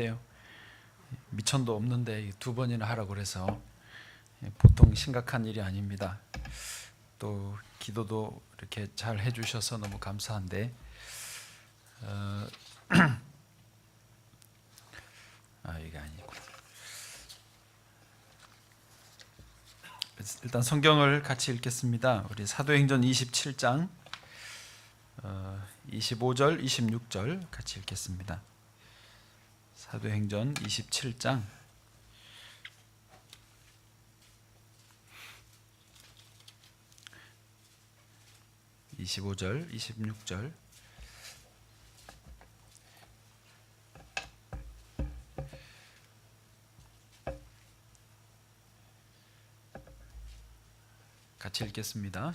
하는데요. 미천도 없는데 2번이나 하라고 그래서 보통 심각한 일이 아닙니다. 또 기도도 이렇게 잘 해주셔서 너무 감사한데 이게 아니구나. 일단 성경을 같이 읽겠습니다. 우리 사도행전 27장 25절 26절 같이 읽겠습니다. 사도행전 27장 25절 26절 같이 읽겠습니다.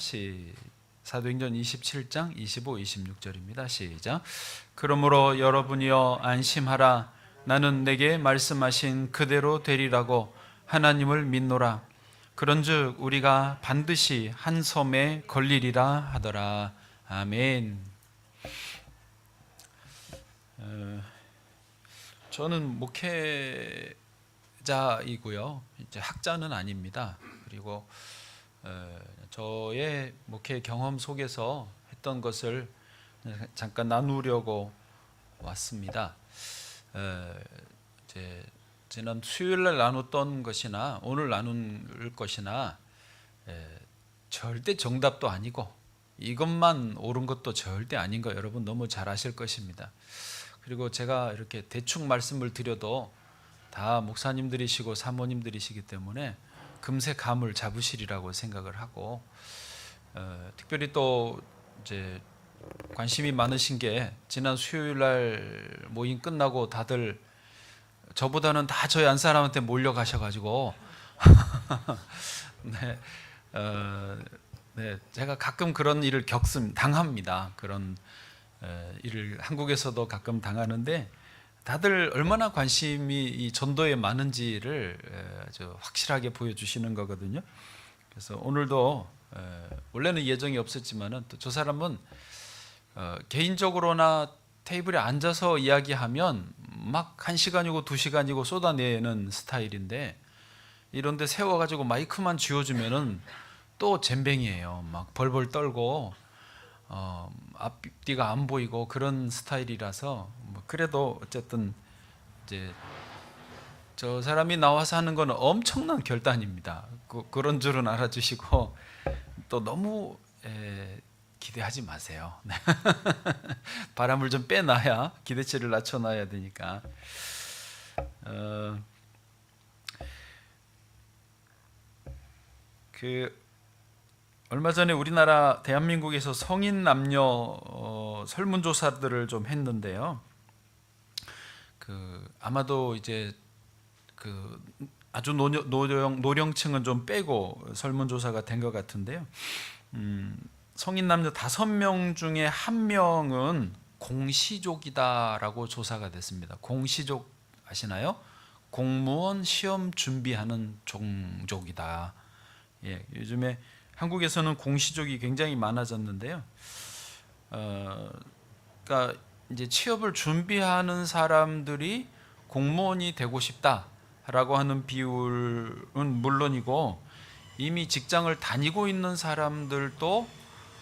사도행전 27장 25, 26절입니다. 시작. 그러므로 여러분이여 안심하라. 나는 내게 말씀하신 그대로 되리라고 하나님을 믿노라. 그런즉 우리가 반드시 한 섬에 걸리리라 하더라. 아멘. 저는 목회자이고요. 이제 학자는 아닙니다. 그리고 저의 목회 경험 속에서 했던 것을 잠깐 나누려고 왔습니다. 이제 지난 수요일날 나눴던 것이나 오늘 나눌 것이나 절대 정답도 아니고 이것만 옳은 것도 절대 아닌 거 여러분 너무 잘 아실 것입니다. 그리고 제가 이렇게 대충 말씀을 드려도 다 목사님들이시고 사모님들이시기 때문에 금세 감을 잡으시리라고 생각을 하고 특별히 또 이제 관심이 많으신 게 지난 수요일날 모임 끝나고 다들 저보다는 다 저희 안 사람한테 몰려가셔가지고 네, 제가 가끔 그런 일을 당합니다. 그런 일을 한국에서도 가끔 당하는데 다들 얼마나 관심이 이 전도에 많은지를 아주 확실하게 보여주시는 거거든요. 그래서 오늘도 원래는 예정이 없었지만은 또 저 사람은 개인적으로나 테이블에 앉아서 이야기하면 막 1시간이고 2시간이고 쏟아내는 스타일인데 이런데 세워가지고 마이크만 쥐어주면은 또 젬뱅이에요. 막 벌벌 떨고 앞뒤가 안 보이고 그런 스타일이라서 그래도 어쨌든 이제 저 사람이 나와서 하는 거는 엄청난 결단입니다. 그런 줄은 알아주시고 또 너무 기대하지 마세요. 바람을 좀 빼놔야 기대치를 낮춰놔야 되니까. 얼마 전에 우리나라 대한민국에서 성인 남녀 설문조사들을 좀 했는데요. 아마도 이제 아주 노령층은 좀 빼고 설문조사가 된 것 같은데요. 성인 남녀 5명 중에 1명은 공시족이다라고 조사가 됐습니다. 공시족 아시나요? 공무원 시험 준비하는 종족이다. 예, 요즘에 한국에서는 공시족이 굉장히 많아졌는데요. 그러니까 이제 취업을 준비하는 사람들이 공무원이 되고 싶다라고 하는 비율은 물론이고 이미 직장을 다니고 있는 사람들도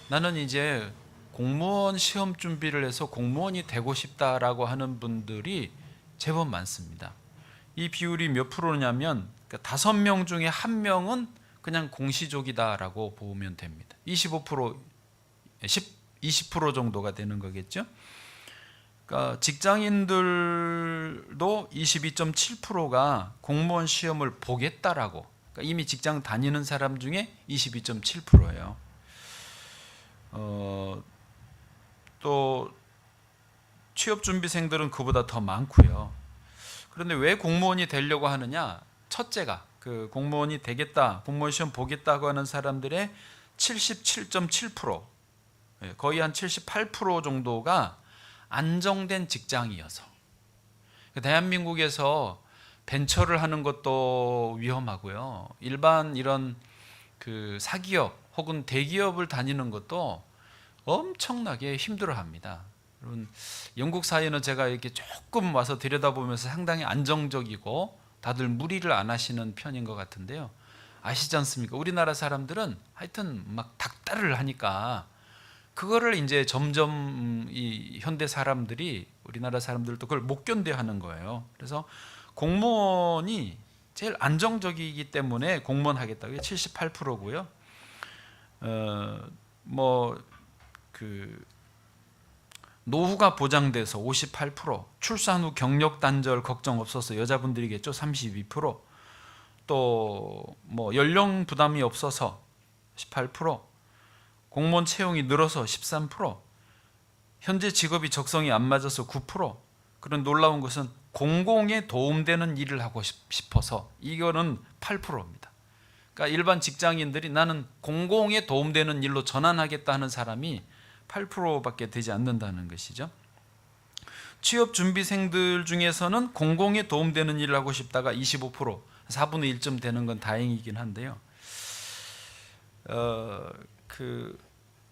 나는 이제 공무원 시험 준비를 해서 공무원이 되고 싶다라고 하는 분들이 제법 많습니다. 이 비율이 몇 프로냐면 5명 중에 1명은 그냥 공시족이다라고 보면 됩니다. 20% 정도가 되는 거겠죠. 그러니까 직장인들도 22.7%가 공무원 시험을 보겠다라고, 그러니까 이미 직장 다니는 사람 중에 22.7%예요. 또 취업 준비생들은 그보다 더 많고요. 그런데 왜 공무원이 되려고 하느냐? 첫째가 공무원이 되겠다, 공무원 시험 보겠다고 하는 사람들의 77.7%, 거의 한 78% 정도가 안정된 직장이어서. 대한민국에서 벤처를 하는 것도 위험하고요. 일반 이런 사기업 혹은 대기업을 다니는 것도 엄청나게 힘들어합니다. 여러분, 영국 사회는 제가 이렇게 조금 와서 들여다보면서 상당히 안정적이고 다들 무리를 안 하시는 편인 것 같은데요. 아시지 않습니까? 우리나라 사람들은 하여튼 막 닥달을 하니까 그거를 이제 점점 이 현대 사람들이, 우리나라 사람들도 그걸 못 견뎌하는 거예요. 그래서 공무원이 제일 안정적이기 때문에 공무원 하겠다. 그게 78%고요. 노후가 보장돼서 58%, 출산 후 경력 단절 걱정 없어서 여자분들이겠죠, 32%, 또 뭐 연령 부담이 없어서 18%, 공무원 채용이 늘어서 13%, 현재 직업이 적성이 안 맞아서 9%. 그런 놀라운 것은 공공에 도움되는 일을 하고 싶어서, 이거는 8%입니다. 그러니까 일반 직장인들이 나는 공공에 도움되는 일로 전환하겠다 하는 사람이 8%밖에 되지 않는다는 것이죠. 취업 준비생들 중에서는 공공에 도움되는 일을 하고 싶다가 25%, 4분의 1쯤 되는 건 다행이긴 한데요.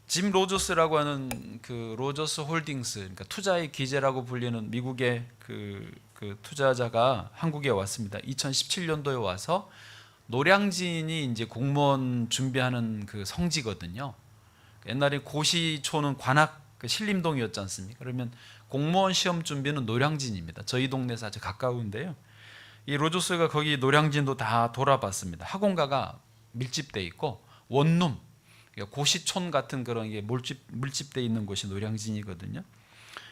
짐 로저스라고 하는 그 로저스 홀딩스, 그러니까 투자의 기재라고 불리는 미국의 그 투자자가 한국에 왔습니다. 2017년도에 와서 노량진이 이제 공무원 준비하는 그 성지거든요. 옛날에 고시초는 관악 신림동이었지 않습니까? 그러면 공무원 시험 준비는 노량진입니다. 저희 동네에서 아주 가까운데요. 이 로저스가 거기 노량진도 다 돌아봤습니다. 학원가가 밀집돼 있고 원룸, 고시촌 같은 그런 게 밀집돼 있는 곳이 노량진이거든요.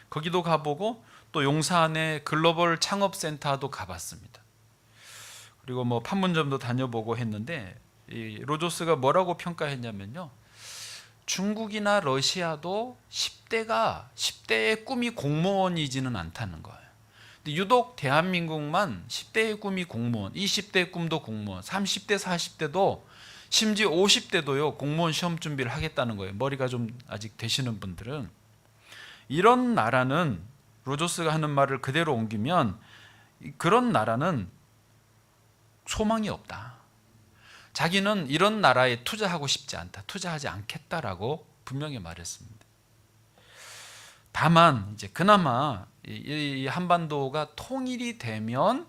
거기도 가보고 또 용산의 글로벌 창업센터도 가봤습니다. 그리고 뭐 판문점도 다녀보고 했는데, 이 로저스가 뭐라고 평가했냐면요, 중국이나 러시아도 10대의 꿈이 공무원이지는 않다는 거예요. 근데 유독 대한민국만 10대의 꿈이 공무원, 20대의 꿈도 공무원, 30대, 40대도 심지어 50대도요 공무원 시험 준비를 하겠다는 거예요. 머리가 좀 아직 되시는 분들은. 이런 나라는, 로저스가 하는 말을 그대로 옮기면 그런 나라는 소망이 없다. 자기는 이런 나라에 투자하고 싶지 않다, 투자하지 않겠다라고 분명히 말했습니다. 다만 이제 그나마 이 한반도가 통일이 되면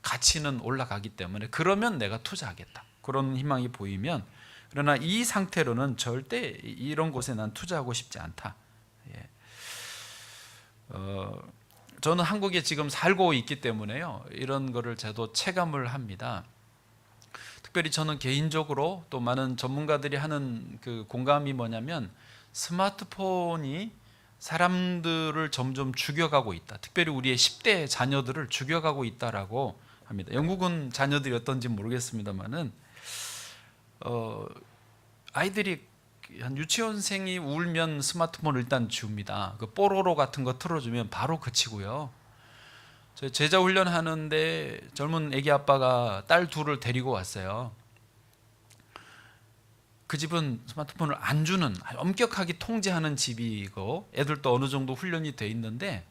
가치는 올라가기 때문에 그러면 내가 투자하겠다, 그런 희망이 보이면, 그러나 이 상태로는 절대 이런 곳에 난 투자하고 싶지 않다. 저는 한국에 지금 살고 있기 때문에요, 이런 거를 저도 체감을 합니다. 특별히 저는 개인적으로 또 많은 전문가들이 하는 그 공감이 뭐냐면, 스마트폰이 사람들을 점점 죽여가고 있다. 특별히 우리의 10대 자녀들을 죽여가고 있다라고 합니다. 영국은 자녀들이 어떤지 모르겠습니다만은 아이들이 한 유치원생이 울면 스마트폰을 일단 줍니다. 그 뽀로로 같은 거 틀어주면 바로 그치고요. 저 제자 훈련하는데 젊은 애기 아빠가 딸 둘을 데리고 왔어요. 그 집은 스마트폰을 안 주는, 엄격하게 통제하는 집이고 애들도 어느 정도 훈련이 돼 있는데,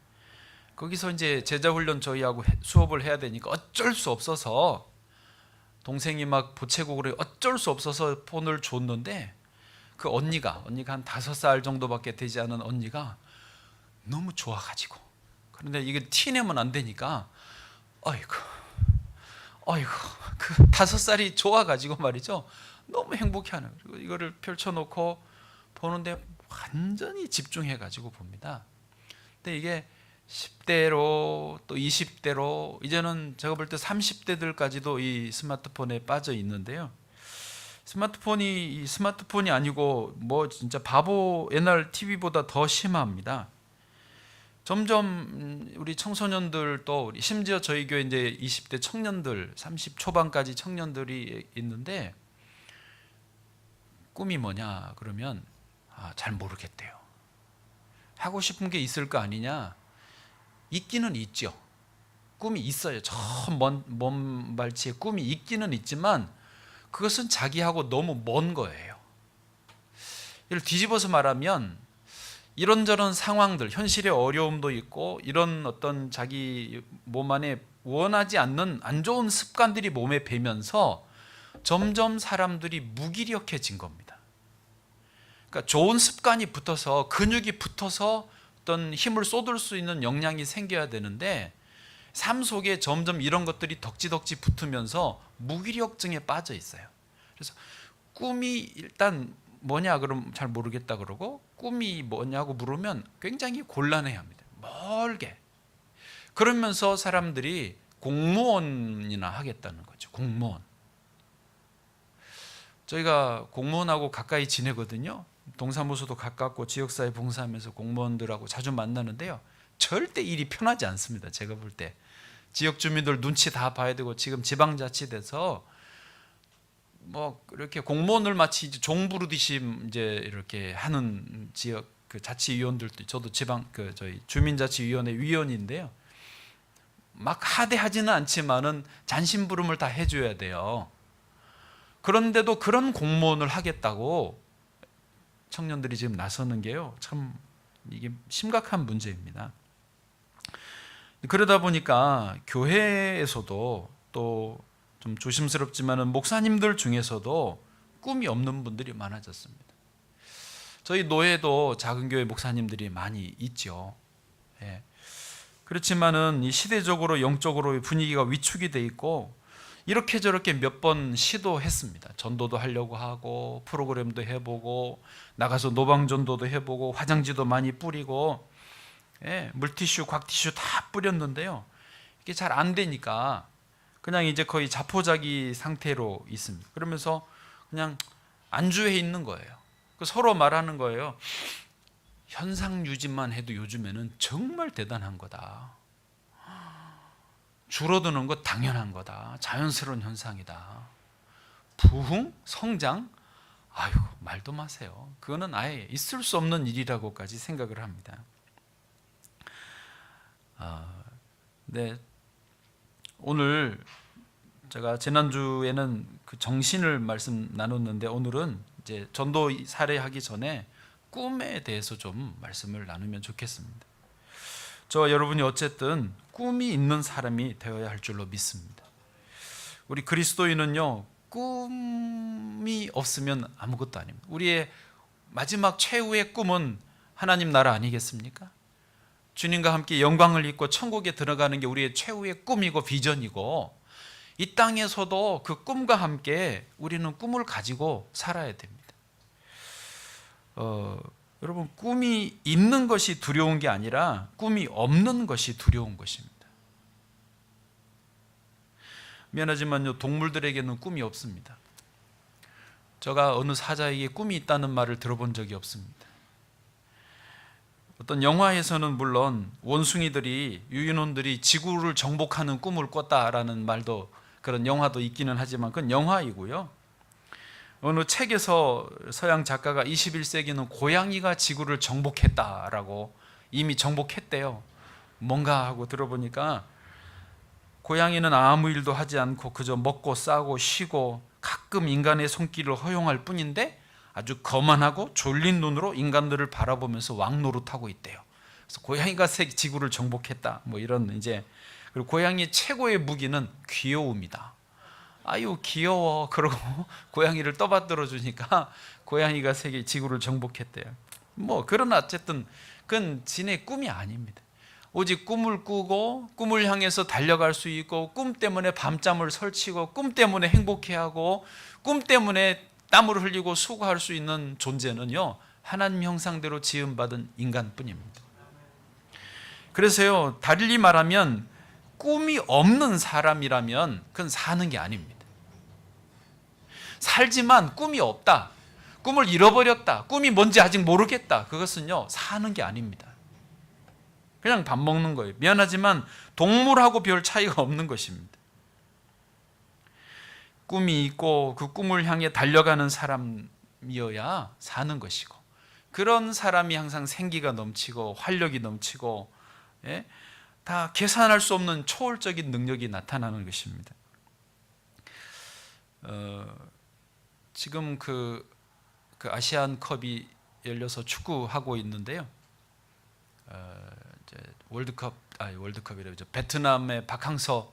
거기서 이제 제자 훈련 저희하고 수업을 해야 되니까 어쩔 수 없어서, 동생이 막 보채고 그래, 어쩔 수 없어서 폰을 줬는데, 그 언니가 한 5살 정도밖에 되지 않은 언니가 너무 좋아가지고, 그런데 이게 티내면 안 되니까 아이고 그 5살이 좋아가지고 말이죠, 너무 행복해하는, 그리고 이거를 펼쳐놓고 보는데 완전히 집중해가지고 봅니다. 근데 이게 10대로 또 20대로 이제는 제가 볼 때 30대들까지도 이 스마트폰에 빠져 있는데요. 스마트폰이 아니고 뭐 진짜 바보, 옛날 TV보다 더 심합니다. 점점 우리 청소년들도, 심지어 저희 교회 이제 20대 청년들, 30 초반까지 청년들이 있는데, 꿈이 뭐냐 그러면 잘 모르겠대요. 하고 싶은 게 있을 거 아니냐. 있기는 있죠. 꿈이 있어요. 저 먼 발치에 꿈이 있기는 있지만 그것은 자기하고 너무 먼 거예요. 이를 뒤집어서 말하면, 이런저런 상황들, 현실의 어려움도 있고, 이런 어떤 자기 몸 안에 원하지 않는 안 좋은 습관들이 몸에 배면서 점점 사람들이 무기력해진 겁니다. 그러니까 좋은 습관이 붙어서, 근육이 붙어서 어떤 힘을 쏟을 수 있는 역량이 생겨야 되는데 삶 속에 점점 이런 것들이 덕지덕지 붙으면서 무기력증에 빠져 있어요. 그래서 꿈이 일단 뭐냐 그럼 잘 모르겠다 그러고, 꿈이 뭐냐고 물으면 굉장히 곤란해합니다. 멀게. 그러면서 사람들이 공무원이나 하겠다는 거죠. 공무원. 저희가 공무원하고 가까이 지내거든요. 동사무소도 가깝고 지역사회 봉사하면서 공무원들하고 자주 만나는데요, 절대 일이 편하지 않습니다. 제가 볼 때 지역 주민들 눈치 다 봐야 되고, 지금 지방자치돼서 뭐 이렇게 공무원을 마치 종 부르듯이 이제 이렇게 하는 지역 그 자치위원들도, 저도 지방 저희 주민자치위원회 위원인데요, 막 하대하지는 않지만은 잔심부름을 다 해줘야 돼요. 그런데도 그런 공무원을 하겠다고 청년들이 지금 나서는 게요, 참 이게 심각한 문제입니다. 그러다 보니까 교회에서도 또 좀 조심스럽지만은 목사님들 중에서도 꿈이 없는 분들이 많아졌습니다. 저희 노예도 작은 교회 목사님들이 많이 있죠. 예. 그렇지만은 이 시대적으로 영적으로 분위기가 위축이 돼 있고, 이렇게 저렇게 몇 번 시도했습니다. 전도도 하려고 하고, 프로그램도 해보고, 나가서 노방전도도 해보고, 화장지도 많이 뿌리고, 예, 물티슈, 곽티슈 다 뿌렸는데요, 이게 잘 안 되니까 그냥 이제 거의 자포자기 상태로 있습니다. 그러면서 그냥 안주해 있는 거예요. 서로 말하는 거예요. 현상 유지만 해도 요즘에는 정말 대단한 거다. 줄어드는 거 당연한 거다. 자연스러운 현상이다. 부흥, 성장, 아유 말도 마세요. 그거는 아예 있을 수 없는 일이라고까지 생각을 합니다. 네, 오늘 제가 지난주에는 그 정신을 말씀 나눴는데, 오늘은 이제 전도 사례하기 전에 꿈에 대해서 좀 말씀을 나누면 좋겠습니다. 저와 여러분이 어쨌든 꿈이 있는 사람이 되어야 할 줄로 믿습니다. 우리 그리스도인은요, 꿈이 없으면 아무것도 아닙니다. 우리의 마지막 최후의 꿈은 하나님 나라 아니겠습니까? 주님과 함께 영광을 입고 천국에 들어가는 게 우리의 최후의 꿈이고 비전이고, 이 땅에서도 그 꿈과 함께 우리는 꿈을 가지고 살아야 됩니다. 여러분, 꿈이 있는 것이 두려운 게 아니라 꿈이 없는 것이 두려운 것입니다. 미안하지만요, 동물들에게는 꿈이 없습니다. 제가 어느 사자에게 꿈이 있다는 말을 들어본 적이 없습니다. 어떤 영화에서는 물론 원숭이들이, 유인원들이 지구를 정복하는 꿈을 꿨다라는 말도, 그런 영화도 있기는 하지만 그건 영화이고요. 어느 책에서 서양 작가가 21세기는 고양이가 지구를 정복했다라고, 이미 정복했대요. 뭔가 하고 들어보니까 고양이는 아무 일도 하지 않고 그저 먹고 싸고 쉬고 가끔 인간의 손길을 허용할 뿐인데, 아주 거만하고 졸린 눈으로 인간들을 바라보면서 왕노릇하고 있대요. 그래서 고양이가 지구를 정복했다, 뭐 이런 이제. 그리고 고양이의 최고의 무기는 귀여움이다. 아유 귀여워 그러고 고양이를 떠받들어 주니까 고양이가 지구를 정복했대요. 뭐 그러나 어쨌든 그건 진의 꿈이 아닙니다. 오직 꿈을 꾸고 꿈을 향해서 달려갈 수 있고, 꿈 때문에 밤잠을 설치고, 꿈 때문에 행복해하고, 꿈 때문에 땀을 흘리고 수고할 수 있는 존재는요, 하나님 형상대로 지음받은 인간뿐입니다. 그래서요, 달리 말하면 꿈이 없는 사람이라면 그건 사는 게 아닙니다. 살지만 꿈이 없다, 꿈을 잃어버렸다, 꿈이 뭔지 아직 모르겠다, 그것은요 사는 게 아닙니다. 그냥 밥 먹는 거예요. 미안하지만 동물하고 별 차이가 없는 것입니다. 꿈이 있고 그 꿈을 향해 달려가는 사람이어야 사는 것이고, 그런 사람이 항상 생기가 넘치고 활력이 넘치고, 예? 다 계산할 수 없는 초월적인 능력이 나타나는 것입니다. 지금 그 아시안컵이 열려서 축구하고 있는데요. 이제 월드컵이래죠. 베트남의 박항서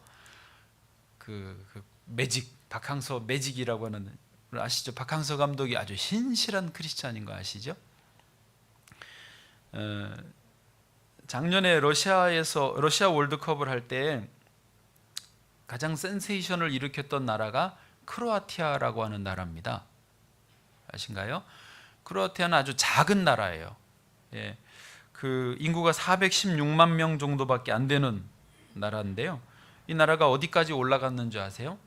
그 매직, 박항서 매직이라고 하는, 아시죠? 박항서 감독이 아주 신실한 크리스찬인 거 아시죠? 작년에 러시아 월드컵을 할 때 가장 센세이션을 일으켰던 나라가 크로아티아라고 하는 나라입니다. 아신가요? 크로아티아는 아주 작은 나라예요. 예, 그 인구가 416만 명 정도밖에 안 되는 나라인데요. 이 나라가 어디까지 올라갔는지 아세요?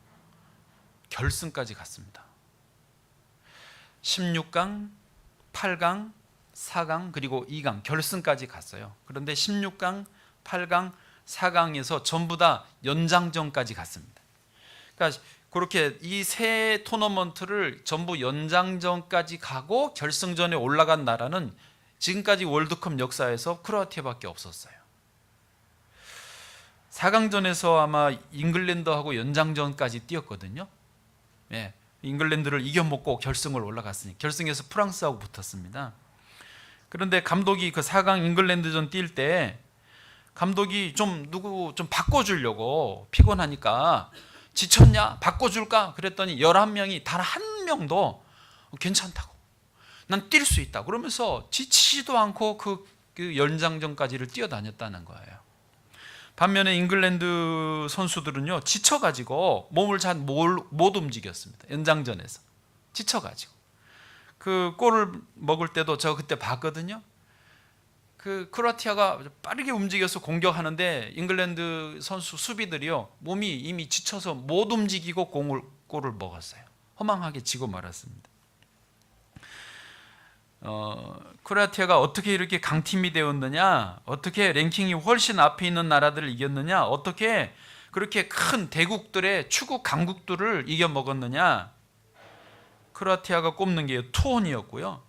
결승까지 갔습니다. 16강, 8강, 4강 그리고 2강 결승까지 갔어요. 그런데 16강, 8강, 4강에서 전부 다 연장전까지 갔습니다. 그러니까 그렇게 이 세 토너먼트를 전부 연장전까지 가고 결승전에 올라간 나라는 지금까지 월드컵 역사에서 크로아티아밖에 없었어요. 4강전에서 아마 잉글랜드하고 연장전까지 뛰었거든요. 예, 잉글랜드를 이겨먹고 결승을 올라갔으니 결승에서 프랑스하고 붙었습니다. 그런데 감독이 그 4강 잉글랜드전 뛸 때 감독이 누구 좀 바꿔주려고 피곤하니까 지쳤냐? 바꿔줄까? 그랬더니 11명이 단 한 명도 괜찮다고 난 뛸 수 있다 그러면서 지치지도 않고 그 연장전까지를 뛰어다녔다는 거예요. 반면에 잉글랜드 선수들은요 지쳐가지고 몸을 잘 못 움직였습니다. 연장전에서 지쳐가지고 그 골을 먹을 때도 저 그때 봤거든요. 그 크로아티아가 빠르게 움직여서 공격하는데 잉글랜드 선수 수비들이요 몸이 이미 지쳐서 못 움직이고 골을 먹었어요. 허망하게 지고 말았습니다. 크로아티아가 어떻게 이렇게 강팀이 되었느냐, 어떻게 랭킹이 훨씬 앞에 있는 나라들을 이겼느냐, 어떻게 그렇게 큰 대국들의 축구 강국들을 이겨 먹었느냐. 크로아티아가 꼽는 게 투혼이었고요.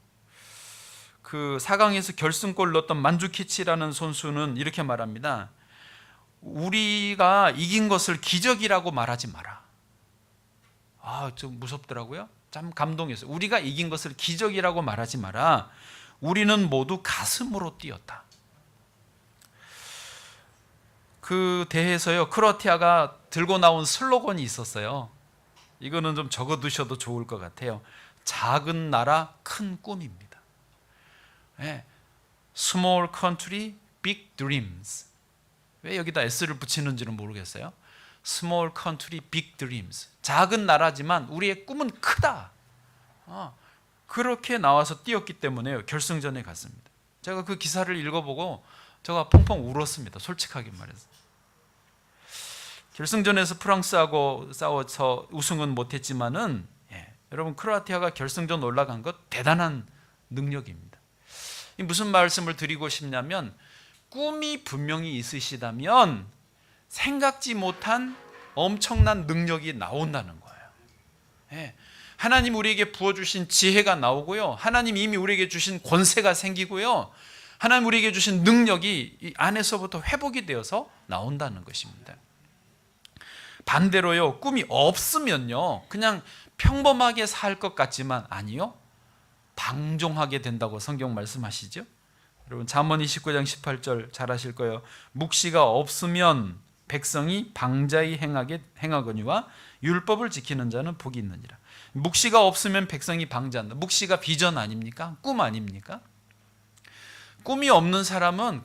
그 4강에서 결승골 넣었던 만주키치라는 선수는 이렇게 말합니다. 우리가 이긴 것을 기적이라고 말하지 마라. 좀 무섭더라고요. 참 감동했어요. 우리가 이긴 것을 기적이라고 말하지 마라. 우리는 모두 가슴으로 뛰었다. 그 대회에서요 크로아티아가 들고 나온 슬로건이 있었어요. 이거는 좀 적어두셔도 좋을 것 같아요. 작은 나라 큰 꿈입니다. 네. Small country, big dreams. 왜 여기다 S를 붙이는지는 모르겠어요. Small country, big dreams. 작은 나라지만 우리의 꿈은 크다. 그렇게 나와서 뛰었기 때문에 결승전에 갔습니다. 제가 그 기사를 읽어보고 제가 펑펑 울었습니다. 솔직하게 말해서. 결승전에서 프랑스하고 싸워서 우승은 못했지만은 여러분 크로아티아가 결승전 올라간 것 대단한 능력입니다. 무슨 말씀을 드리고 싶냐면 꿈이 분명히 있으시다면 생각지 못한 엄청난 능력이 나온다는 거예요. 하나님 우리에게 부어주신 지혜가 나오고요. 하나님 이미 우리에게 주신 권세가 생기고요. 하나님 우리에게 주신 능력이 이 안에서부터 회복이 되어서 나온다는 것입니다. 반대로요, 꿈이 없으면요 그냥 평범하게 살 것 같지만 아니요, 방종하게 된다고 성경 말씀하시죠. 여러분 잠언 29장 18절 잘 아실 거예요. 묵시가 없으면 백성이 방자히 행하거니와 율법을 지키는 자는 복이 있느니라. 묵시가 없으면 백성이 방자한다. 묵시가 비전 아닙니까? 꿈 아닙니까? 꿈이 없는 사람은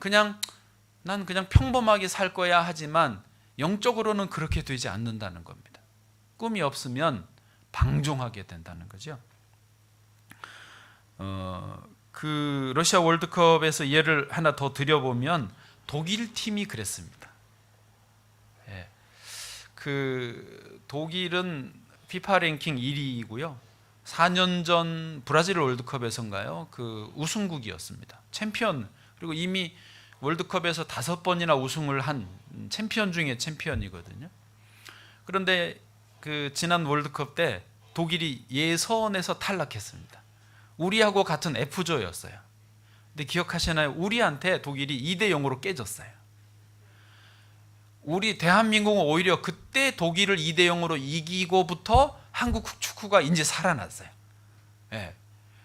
난 그냥 평범하게 살 거야 하지만 영적으로는 그렇게 되지 않는다는 겁니다. 꿈이 없으면 방종하게 된다는 거죠. 그 러시아 월드컵에서 예를 하나 더 드려보면 독일 팀이 그랬습니다. 그 독일은 피파 랭킹 1위이고요. 4년 전 브라질 월드컵에서인가요? 그 우승국이었습니다. 챔피언, 그리고 이미 월드컵에서 5번이나 우승을 한 챔피언 중에 챔피언이거든요. 그런데 그 지난 월드컵 때 독일이 예선에서 탈락했습니다. 우리하고 같은 F조였어요. 근데 기억하시나요? 우리한테 독일이 2대0으로 깨졌어요. 우리 대한민국은 오히려 그때 독일을 2대0으로 이기고부터 한국 축구가 이제 살아났어요.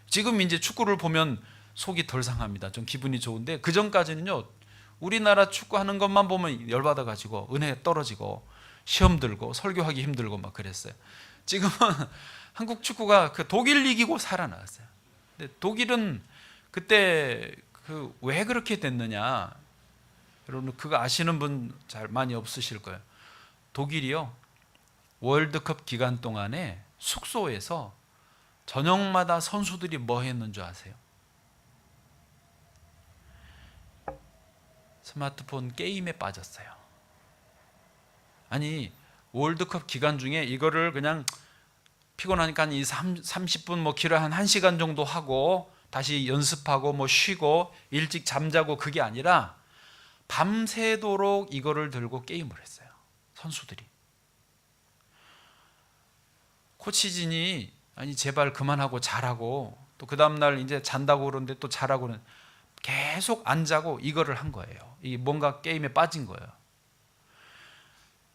지금 이제 축구를 보면 속이 덜 상합니다. 좀 기분이 좋은데 그 전까지는요 우리나라 축구하는 것만 보면 열받아가지고 은혜 떨어지고 시험 들고 설교하기 힘들고 막 그랬어요. 지금은 한국 축구가 그 독일 이기고 살아났어요. 근데 독일은 그때 왜 그렇게 됐느냐? 여러분 그거 아시는 분 잘 많이 없으실 거예요. 독일이요, 월드컵 기간 동안에 숙소에서 저녁마다 선수들이 뭐 했는 줄 아세요? 스마트폰 게임에 빠졌어요. 아니, 월드컵 기간 중에 이거를 그냥 피곤하니까 이 30분 뭐 길어 한 1시간 정도 하고 다시 연습하고 뭐 쉬고 일찍 잠자고, 그게 아니라 밤새도록 이거를 들고 게임을 했어요. 선수들이. 코치진이 아니 제발 그만하고 자라고, 또 그 다음날 이제 잔다고 그러는데 또 자라고는 계속 안 자고 이거를 한 거예요. 이게 뭔가 게임에 빠진 거예요.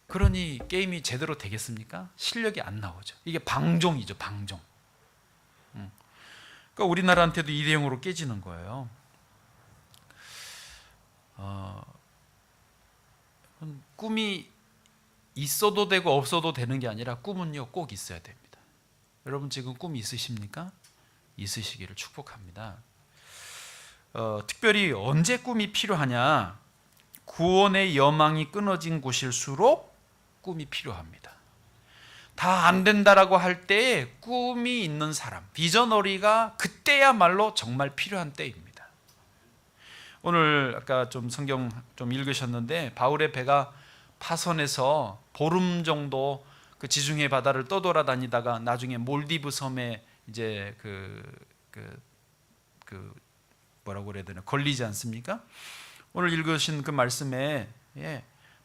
그러니 게임이 제대로 되겠습니까? 실력이 안 나오죠. 이게 방종이죠, 방종. 그러니까 우리나라한테도 2대0으로 깨지는 거예요. 꿈이 있어도 되고 없어도 되는 게 아니라 꿈은요 꼭 있어야 됩니다. 여러분 지금 꿈이 있으십니까? 있으시기를 축복합니다. 특별히 언제 꿈이 필요하냐? 구원의 여망이 끊어진 곳일수록 꿈이 필요합니다. 다 안 된다라고 할 때에 꿈이 있는 사람, 비전어리가 그때야말로 정말 필요한 때입니다. 오늘 아까 좀 성경 좀 읽으셨는데 바울의 배가 파선에서 보름 정도 그 지중해 바다를 떠돌아다니다가 나중에 몰디브 섬에 이제 뭐라고 그래야 되나, 걸리지 않습니까? 오늘 읽으신 그 말씀에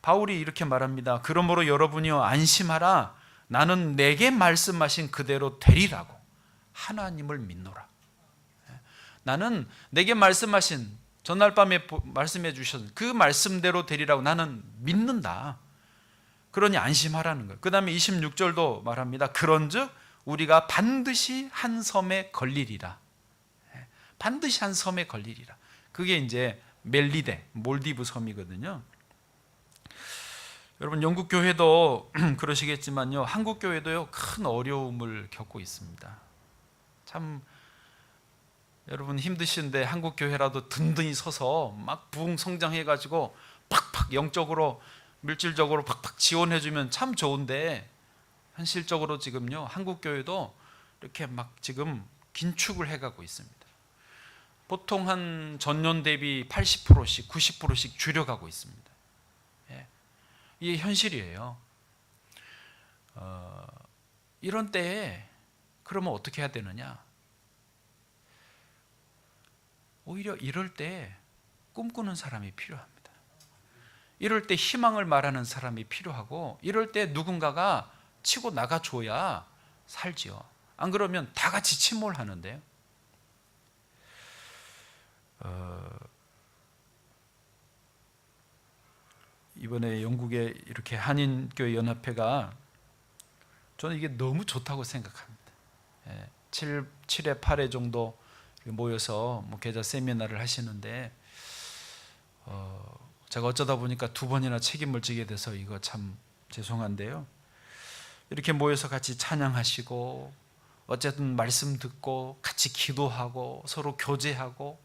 바울이 이렇게 말합니다. 그러므로 여러분이여 안심하라. 나는 내게 말씀하신 그대로 되리라고 하나님을 믿노라. 나는 내게 말씀하신, 전날 밤에 말씀해 주신 그 말씀대로 되리라고 나는 믿는다. 그러니 안심하라는 거예요. 그 다음에 26절도 말합니다. 그런즉 우리가 반드시 한 섬에 걸리리라. 반드시 한 섬에 걸리리라. 그게 이제 멜리데, 몰디브 섬이거든요. 여러분 영국 교회도 그러시겠지만요, 한국 교회도요 큰 어려움을 겪고 있습니다. 참 여러분 힘드신데 한국 교회라도 든든히 서서 막 부흥 성장해가지고 팍팍 영적으로 물질적으로 팍팍 지원해주면 참 좋은데, 현실적으로 지금요 한국 교회도 이렇게 막 지금 긴축을 해가고 있습니다. 보통 한 전년 대비 80%씩 90%씩 줄여가고 있습니다. 이게 현실이에요. 이런 때에 그러면 어떻게 해야 되느냐? 오히려 이럴 때 꿈꾸는 사람이 필요합니다. 이럴 때 희망을 말하는 사람이 필요하고, 이럴 때 누군가가 치고 나가줘야 살지요. 안 그러면 다 같이 침몰하는데요. 이번에 영국에 이렇게 한인교회 연합회가, 저는 이게 너무 좋다고 생각합니다. 7회 8회 정도 모여서 뭐 계좌 세미나를 하시는데, 제가 어쩌다 보니까 2번이나 책임을 지게 돼서 이거 참 죄송한데요. 이렇게 모여서 같이 찬양하시고 어쨌든 말씀 듣고 같이 기도하고 서로 교제하고,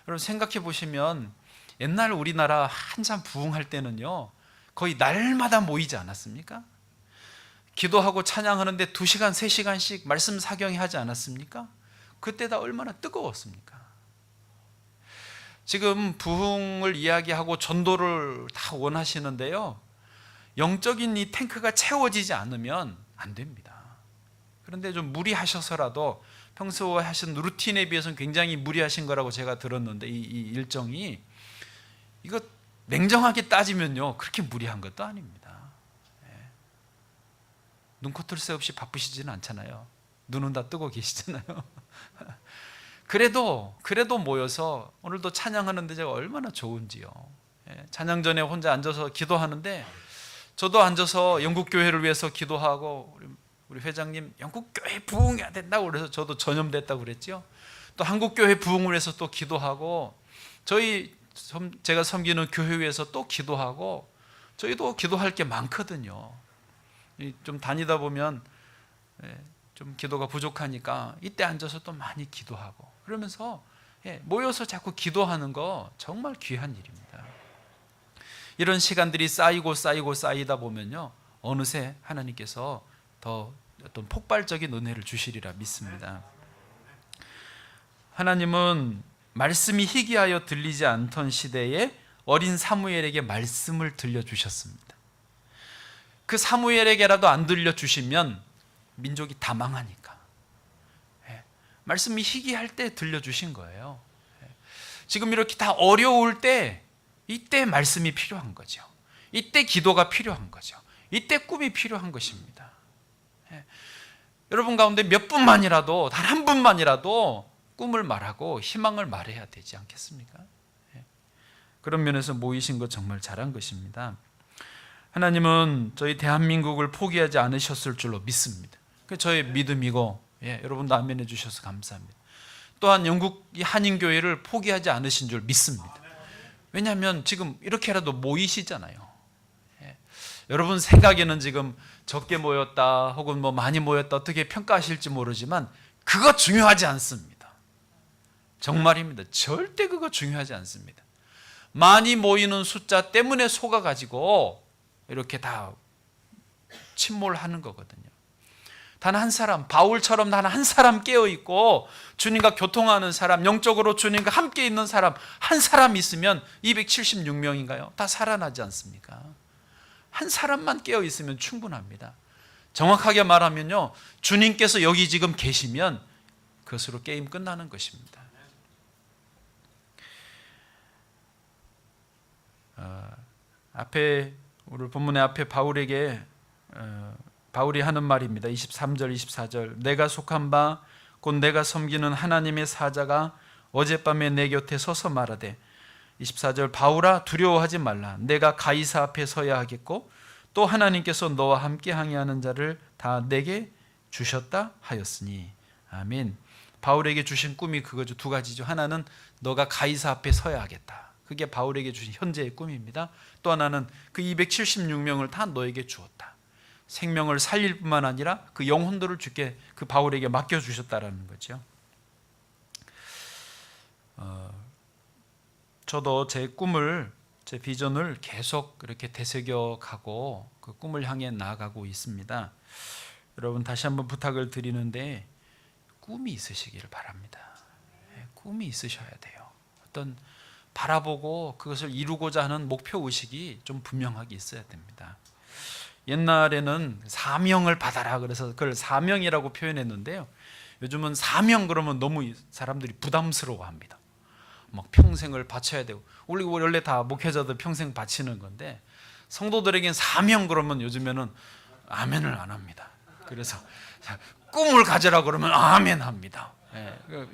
여러분 생각해 보시면 옛날 우리나라 한참 부흥할 때는요 거의 날마다 모이지 않았습니까? 기도하고 찬양하는데 2시간 3시간씩 말씀 사경이 하지 않았습니까? 그때 다 얼마나 뜨거웠습니까? 지금 부흥을 이야기하고 전도를 다 원하시는데요, 영적인 이 탱크가 채워지지 않으면 안 됩니다. 그런데 좀 무리하셔서라도, 평소에 하신 루틴에 비해서는 굉장히 무리하신 거라고 제가 들었는데, 이 일정이, 이거 냉정하게 따지면요 그렇게 무리한 것도 아닙니다. 눈코뜰 새 없이 바쁘시지는 않잖아요. 눈은 다 뜨고 계시잖아요. 그래도 모여서 오늘도 찬양하는데 제가 얼마나 좋은지요. 찬양 전에 혼자 앉아서 기도하는데, 저도 앉아서 영국 교회를 위해서 기도하고, 우리 회장님 영국 교회 부흥해야 된다고 그래서 저도 전염됐다고 그랬죠. 또 한국 교회 부흥을 해서 또 기도하고, 제가 섬기는 교회 위해서 또 기도하고, 저희도 기도할 게 많거든요. 좀 다니다 보면 좀 기도가 부족하니까 이때 앉아서 또 많이 기도하고, 그러면서 모여서 자꾸 기도하는 거 정말 귀한 일입니다. 이런 시간들이 쌓이다 보면요, 어느새 하나님께서 더 어떤 폭발적인 은혜를 주시리라 믿습니다. 하나님은 말씀이 희귀하여 들리지 않던 시대에 어린 사무엘에게 말씀을 들려주셨습니다. 그 사무엘에게라도 안 들려주시면 민족이 다 망하니까 말씀이 희귀할 때 들려주신 거예요. 지금 이렇게 다 어려울 때, 이때 말씀이 필요한 거죠. 이때 기도가 필요한 거죠. 이때 꿈이 필요한 것입니다. 여러분 가운데 몇 분만이라도, 단 한 분만이라도 꿈을 말하고 희망을 말해야 되지 않겠습니까? 그런 면에서 모이신 것 정말 잘한 것입니다. 하나님은 저희 대한민국을 포기하지 않으셨을 줄로 믿습니다. 그게 저의 믿음이고, 여러분도 아멘 해주셔서 감사합니다. 또한 영국 한인교회를 포기하지 않으신 줄 믿습니다. 왜냐하면 지금 이렇게라도 모이시잖아요. 여러분 생각에는 지금 적게 모였다 혹은 뭐 많이 모였다 어떻게 평가하실지 모르지만 그거 중요하지 않습니다. 정말입니다. 절대 그거 중요하지 않습니다. 많이 모이는 숫자 때문에 속아가지고 이렇게 다 침몰하는 거거든요. 단 한 사람, 바울처럼 단 한 사람 깨어있고 주님과 교통하는 사람, 영적으로 주님과 함께 있는 사람 한 사람 있으면 276명인가요? 다 살아나지 않습니까? 한 사람만 깨어있으면 충분합니다. 정확하게 말하면요, 주님께서 여기 지금 계시면 그것으로 게임 끝나는 것입니다. 오늘 본문의 앞에 바울이 하는 말입니다. 23절 24절 내가 속한 바 곧 내가 섬기는 하나님의 사자가 어젯밤에 내 곁에 서서 말하되 24절 바울아 두려워하지 말라 내가 가이사 앞에 서야 하겠고 또 하나님께서 너와 함께 항해하는 자를 다 내게 주셨다 하였으니 아멘. 바울에게 주신 꿈이 그거죠. 두 가지죠. 하나는 너가 가이사 앞에 서야 하겠다. 그게 바울에게 주신 현재의 꿈입니다. 또 하나는 그 276명을 다 너에게 주었다. 생명을 살릴 뿐만 아니라 그 영혼들을 주께 그 바울에게 맡겨주셨다라는 거죠. 저도 제 꿈을, 제 비전을 계속 그렇게 되새겨가고 그 꿈을 향해 나아가고 있습니다. 여러분 다시 한번 부탁을 드리는데 꿈이 있으시기를 바랍니다. 꿈이 있으셔야 돼요. 어떤 바라보고 그것을 이루고자 하는 목표의식이 좀 분명하게 있어야 됩니다. 옛날에는 사명을 받아라 그래서 그걸 사명이라고 표현했는데요, 요즘은 사명 그러면 너무 사람들이 부담스러워합니다. 막 평생을 바쳐야 되고, 우리 원래 다 목회자들 평생 바치는 건데 성도들에겐 사명 그러면 요즘에는 아멘을 안 합니다. 그래서 꿈을 가져라 그러면 아멘 합니다.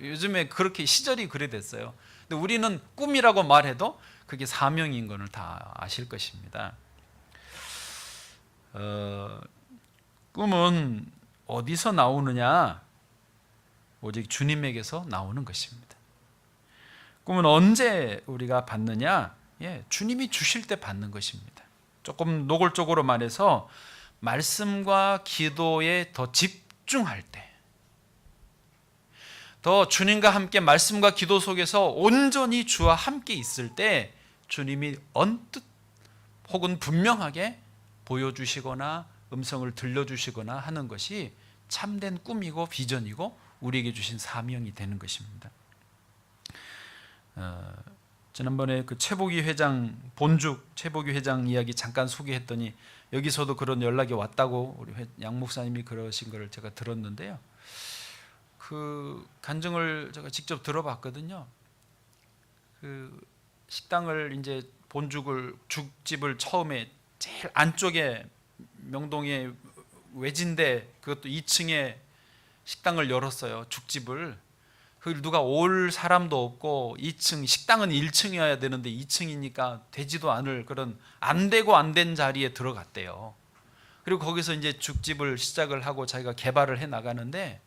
요즘에 그렇게 시절이 그래 됐어요. 근데 우리는 꿈이라고 말해도 그게 사명인 것을 다 아실 것입니다. 꿈은 어디서 나오느냐? 오직 주님에게서 나오는 것입니다. 꿈은 언제 우리가 받느냐? 주님이 주실 때 받는 것입니다. 조금 노골적으로 말해서 말씀과 기도에 더 집중할 때, 더 주님과 함께 말씀과 기도 속에서 온전히 주와 함께 있을 때 주님이 언뜻 혹은 분명하게 보여주시거나 음성을 들려주시거나 하는 것이 참된 꿈이고 비전이고 우리에게 주신 사명이 되는 것입니다. 지난번에 그 최복위 회장, 본죽 최복위 회장 이야기 잠깐 소개했더니 여기서도 그런 연락이 왔다고 우리 양 목사님이 그러신 걸 제가 들었는데요, 그 간증을 제가 직접 들어봤거든요. 그 식당을 이제 죽집을 처음에 제일 안쪽에 명동에 외진데 그것도 2층에 식당을 열었어요. 죽집을. 그걸 누가 올 사람도 없고 2층, 식당은 1층이어야 되는데 2층이니까 되지도 않을 그런 안 되고 안 된 자리에 들어갔대요. 그리고 거기서 이제 죽집을 시작을 하고 자기가 개발을 해 나가는데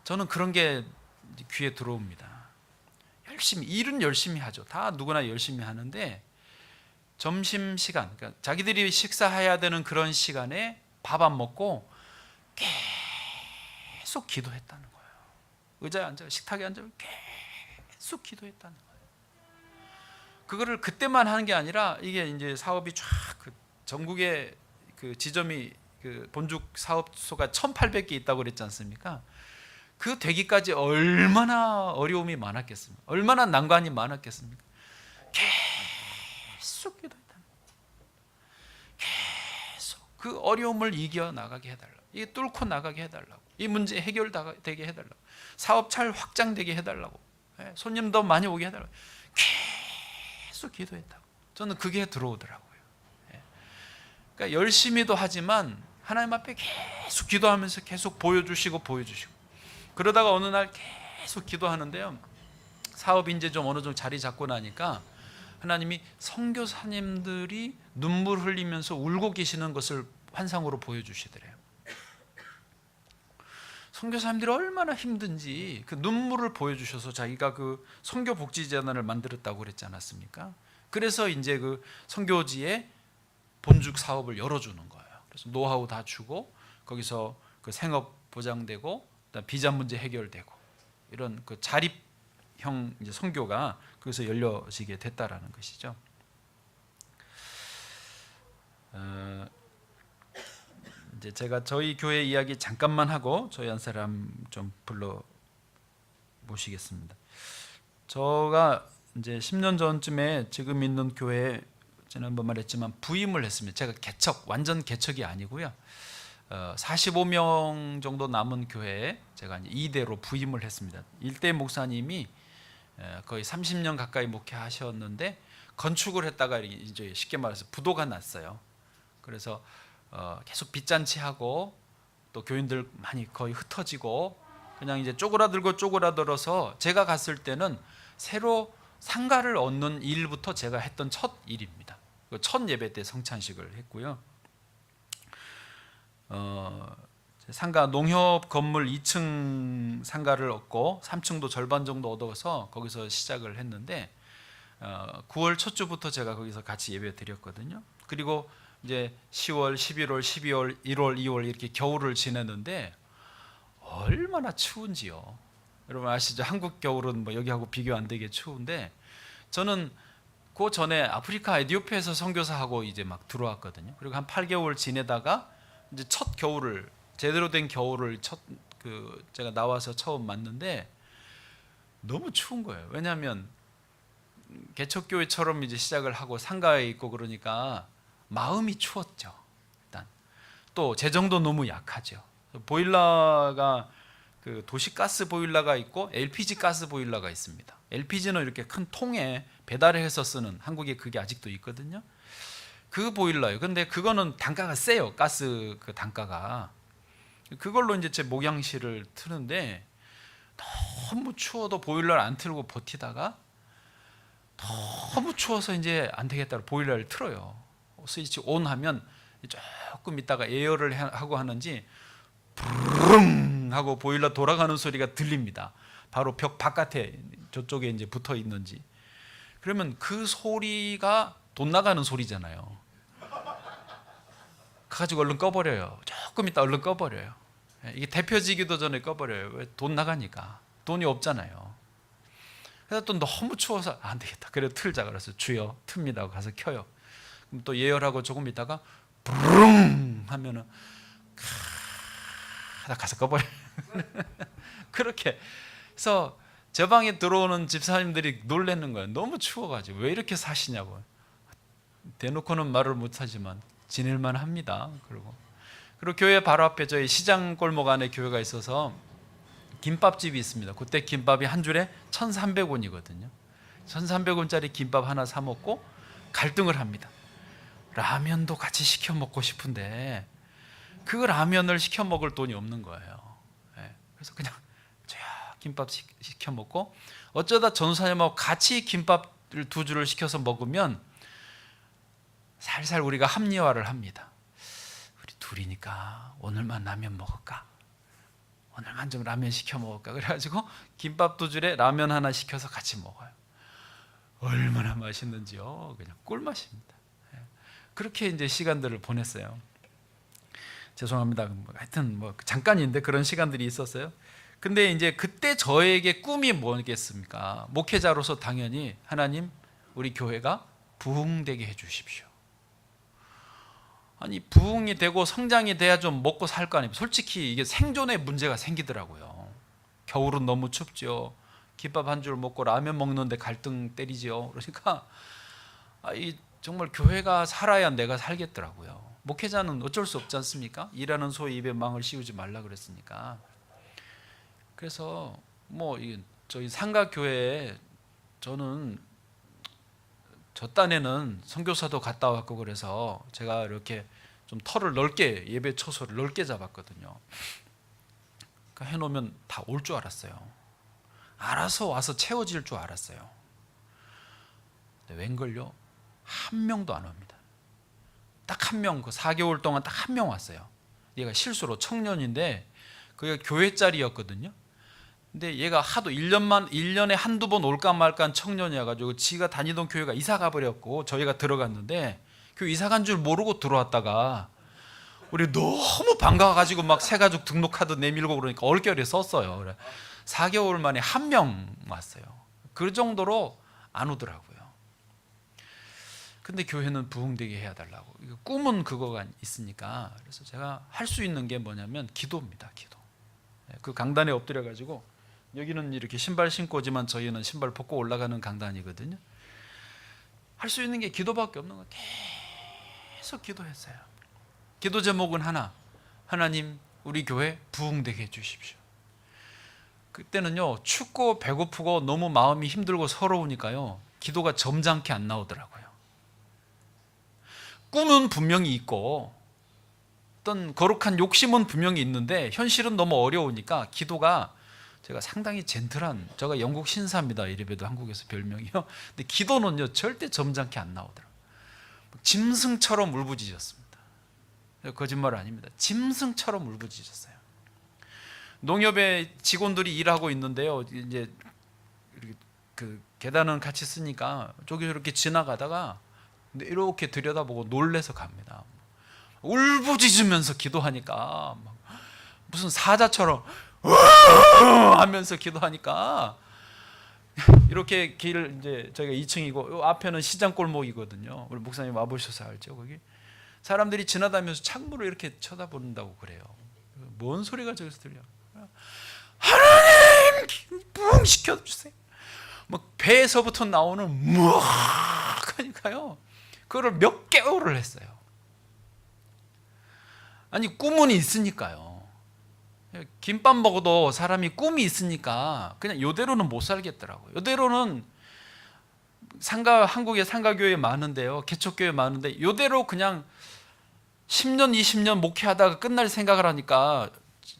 저는 그런 게 귀에 들어옵니다. 일은 열심히 하죠. 다 누구나 열심히 하는데 점심시간, 그러니까 자기들이 식사해야 되는 그런 시간에 밥 안 먹고 계속 기도했다는 거예요. 의자에 앉아 식탁에 앉아 계속 기도했다는 거예요. 그거를 그때만 하는 게 아니라 이게 이제 사업이 쫙 그 전국에 그 지점이 그 본죽 사업소가 1,800개 있다고 그랬지 않습니까? 그 되기까지 얼마나 어려움이 많았겠습니까? 얼마나 난관이 많았겠습니까? 계속 기도했다. 계속 그 어려움을 이겨 나가게 해달라고, 이게 뚫고 나가게 해달라고, 이 문제 해결되게 해달라고, 사업 잘 확장되게 해달라고, 손님도 많이 오게 해달라고 계속 기도했다고. 저는 그게 들어오더라고요. 그러니까 열심히도 하지만 하나님 앞에 계속 기도하면서 계속 보여주시고 그러다가 어느 날 계속 기도하는데요, 사업이 이제 좀 어느 정도 자리 잡고 나니까 하나님이 선교사님들이 눈물 흘리면서 울고 계시는 것을 환상으로 보여주시더래요. 선교사님들이 얼마나 힘든지 그 눈물을 보여주셔서 자기가 그 선교복지재단을 만들었다고 그랬지 않았습니까? 그래서 이제 그 선교지에 본죽 사업을 열어주는 거예요. 그래서 노하우 다 주고 거기서 그 생업 보장되고 비자 문제 해결되고 이런 그 자립형 이제 선교가 거기서 열려지게 됐다라는 것이죠. 이제 제가 저희 교회 이야기 잠깐만 하고 저희 한 사람 좀 불러 모시겠습니다. 제가 이제 10년 전쯤에 지금 있는 교회에 지난번 말했지만 부임을 했습니다. 제가 완전 개척이 아니고요. 45명 정도 남은 교회에 제가 이제 2대로 부임을 했습니다. 1대 목사님이 거의 30년 가까이 목회하셨는데 건축을 했다가 이제 쉽게 말해서 부도가 났어요. 그래서 계속 빚잔치하고 또 교인들 많이 거의 흩어지고 그냥 이제 쪼그라들어서 제가 갔을 때는 새로 상가를 얻는 일부터 제가 했던 첫 일입니다. 첫 예배 때 성찬식을 했고요. 상가 농협 건물 2층 상가를 얻고 3층도 절반 정도 얻어서 거기서 시작을 했는데 9월 첫 주부터 제가 거기서 같이 예배 드렸거든요. 그리고 이제 10월, 11월, 12월, 1월, 2월 이렇게 겨울을 지냈는데 얼마나 추운지요. 여러분 아시죠? 한국 겨울은 뭐 여기하고 비교 안 되게 추운데 저는 그 전에 아프리카 에티오피아에서 선교사하고 이제 막 들어왔거든요. 그리고 한 8개월 지내다가 이제 첫 겨울을 제대로 된 겨울을 제가 나와서 처음 맞는데 너무 추운 거예요. 왜냐하면 개척교회처럼 이제 시작을 하고 상가에 있고 그러니까 마음이 추웠죠. 일단 또 재정도 너무 약하죠. 보일러가 그 도시가스 보일러가 있고 LPG 가스 보일러가 있습니다. LPG는 이렇게 큰 통에 배달해서 쓰는, 한국에 그게 아직도 있거든요. 그 보일러예요. 근데 그거는 단가가 세요. 가스 그 단가가. 그걸로 이제 제 목양실을 트는데 너무 추워도 보일러를 안 틀고 버티다가 너무 추워서 이제 안 되겠다고 보일러를 틀어요. 스위치 온 하면 조금 있다가 에어를 하고 하는지 부릉 하고 보일러 돌아가는 소리가 들립니다. 바로 벽 바깥에 저쪽에 이제 붙어 있는지. 그러면 그 소리가 돈 나가는 소리잖아요. 가지고 얼른 꺼버려요. 조금 있다 얼른 꺼버려요. 이게 데펴지기도 전에 꺼버려요. 왜? 돈 나가니까. 돈이 없잖아요. 그래서 또 너무 추워서 안 되겠다. 그래 틀자 그래서 주여 틉니다. 가서 켜요. 그럼 또 예열하고 조금 있다가 부릉 하면은 가서 꺼버려요. 그렇게 해서 제 방에 들어오는 집사님들이 놀라는 거예요. 너무 추워가지고 왜 이렇게 사시냐고. 대놓고는 말을 못하지만 지낼만 합니다. 그리고 교회 바로 앞에 저희 시장 골목 안에 교회가 있어서 김밥집이 있습니다. 그때 김밥이 한 줄에 1,300원이거든요. 1,300원짜리 김밥 하나 사 먹고 갈등을 합니다. 라면도 같이 시켜 먹고 싶은데 그 라면을 시켜 먹을 돈이 없는 거예요. 그래서 그냥 김밥 시켜 먹고 어쩌다 전사님하고 같이 김밥을 2줄을 시켜서 먹으면 살살 우리가 합리화를 합니다. 우리 둘이니까 오늘만 라면 먹을까? 오늘만 좀 라면 시켜 먹을까? 그래가지고 김밥 2줄에 라면 하나 시켜서 같이 먹어요. 얼마나 맛있는지요. 그냥 꿀맛입니다. 그렇게 이제 시간들을 보냈어요. 죄송합니다. 하여튼 뭐 잠깐인데 그런 시간들이 있었어요. 근데 이제 그때 저에게 꿈이 뭐겠습니까? 목회자로서 당연히 하나님 우리 교회가 부흥되게 해주십시오. 아니 부흥이 되고 성장이 돼야 좀 먹고 살 거 아닙니까? 솔직히 이게 생존에 문제가 생기더라고요. 겨울은 너무 춥죠. 김밥 한 줄 먹고 라면 먹는데 갈등 때리죠. 그러니까 이 정말 교회가 살아야 내가 살겠더라고요. 목회자는 어쩔 수 없지 않습니까? 일하는 소의 입에 망을 씌우지 말라 그랬으니까. 그래서 뭐 저희 상가교회에 저는 저 딴에는 선교사도 갔다 왔고 그래서 제가 이렇게 좀 털을 넓게 예배 처소를 넓게 잡았거든요. 그러니까 해놓으면 다 올 줄 알았어요. 알아서 와서 채워질 줄 알았어요. 근데 웬걸요? 한 명도 안 옵니다. 딱 한 명, 그 4개월 동안 딱 한 명 왔어요. 얘가 실수로 청년인데 그게 교회 짤이었거든요. 근데 얘가 하도 1년에 한두 번 올까 말까 한 청년이어가지고 지가 다니던 교회가 이사 가버렸고 저희가 들어갔는데 그 이사 간 줄 모르고 들어왔다가 우리 너무 반가워가지고 막 새가족 등록카드 내밀고 그러니까 얼결에 썼어요. 그래 4개월 만에 한 명 왔어요. 그 정도로 안 오더라고요. 근데 교회는 부흥되게 해야 달라고. 꿈은 그거가 있으니까. 그래서 제가 할 수 있는 게 뭐냐면 기도입니다. 기도. 그 강단에 엎드려가지고 여기는 이렇게 신발 신고 오지만 저희는 신발 벗고 올라가는 강단이거든요. 할 수 있는 게 기도밖에 없는 거예요. 계속 기도했어요. 기도 제목은 하나. 하나님 우리 교회 부흥되게 해주십시오. 그때는요 춥고 배고프고 너무 마음이 힘들고 서러우니까요 기도가 점잖게 안 나오더라고요. 꿈은 분명히 있고 어떤 거룩한 욕심은 분명히 있는데 현실은 너무 어려우니까 기도가 제가 상당히 젠틀한, 제가 영국 신사입니다. 이래봬도 한국에서 별명이요. 근데 기도는요 절대 점잖게 안 나오더라고요. 짐승처럼 울부짖었습니다. 거짓말 아닙니다. 짐승처럼 울부짖었어요. 농협에 직원들이 일하고 있는데요. 이제 그 계단은 같이 쓰니까 저기 이렇게 지나가다가 이렇게 들여다보고 놀래서 갑니다. 울부짖으면서 기도하니까 무슨 사자처럼 하면서 기도하니까 이렇게 길 이제 저희가 2층이고 앞에는 시장 골목이거든요. 우리 목사님 와보셔서 알죠. 거기 사람들이 지나다니면서 창문으로 이렇게 쳐다본다고 그래요. 뭔 소리가 저기서 들려? 하나님 부흥시켜 주세요. 뭐 배에서부터 나오는 무악 하니까요. 그거를 몇 개월을 했어요. 아니 꿈은 있으니까요. 김밥 먹어도 사람이 꿈이 있으니까 그냥 이대로는 못 살겠더라고요. 이대로는 한국에 상가교회 많은데요. 개척교회 많은데 이대로 그냥 10년 20년 목회하다가 끝날 생각을 하니까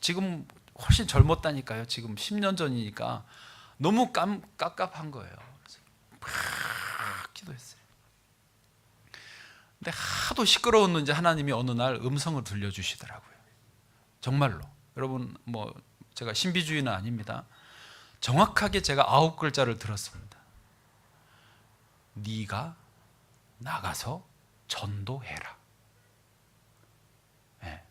지금 훨씬 젊었다니까요. 지금 10년 전이니까 너무 깝깝한 거예요. 그래서 막 기도했어요. 근데 하도 시끄러웠는지 하나님이 어느 날 음성을 들려주시더라고요. 정말로. 여러분 뭐 제가 신비주의는 아닙니다. 정확하게 제가 9글자를 들었습니다. 네가 나가서 전도해라. 네.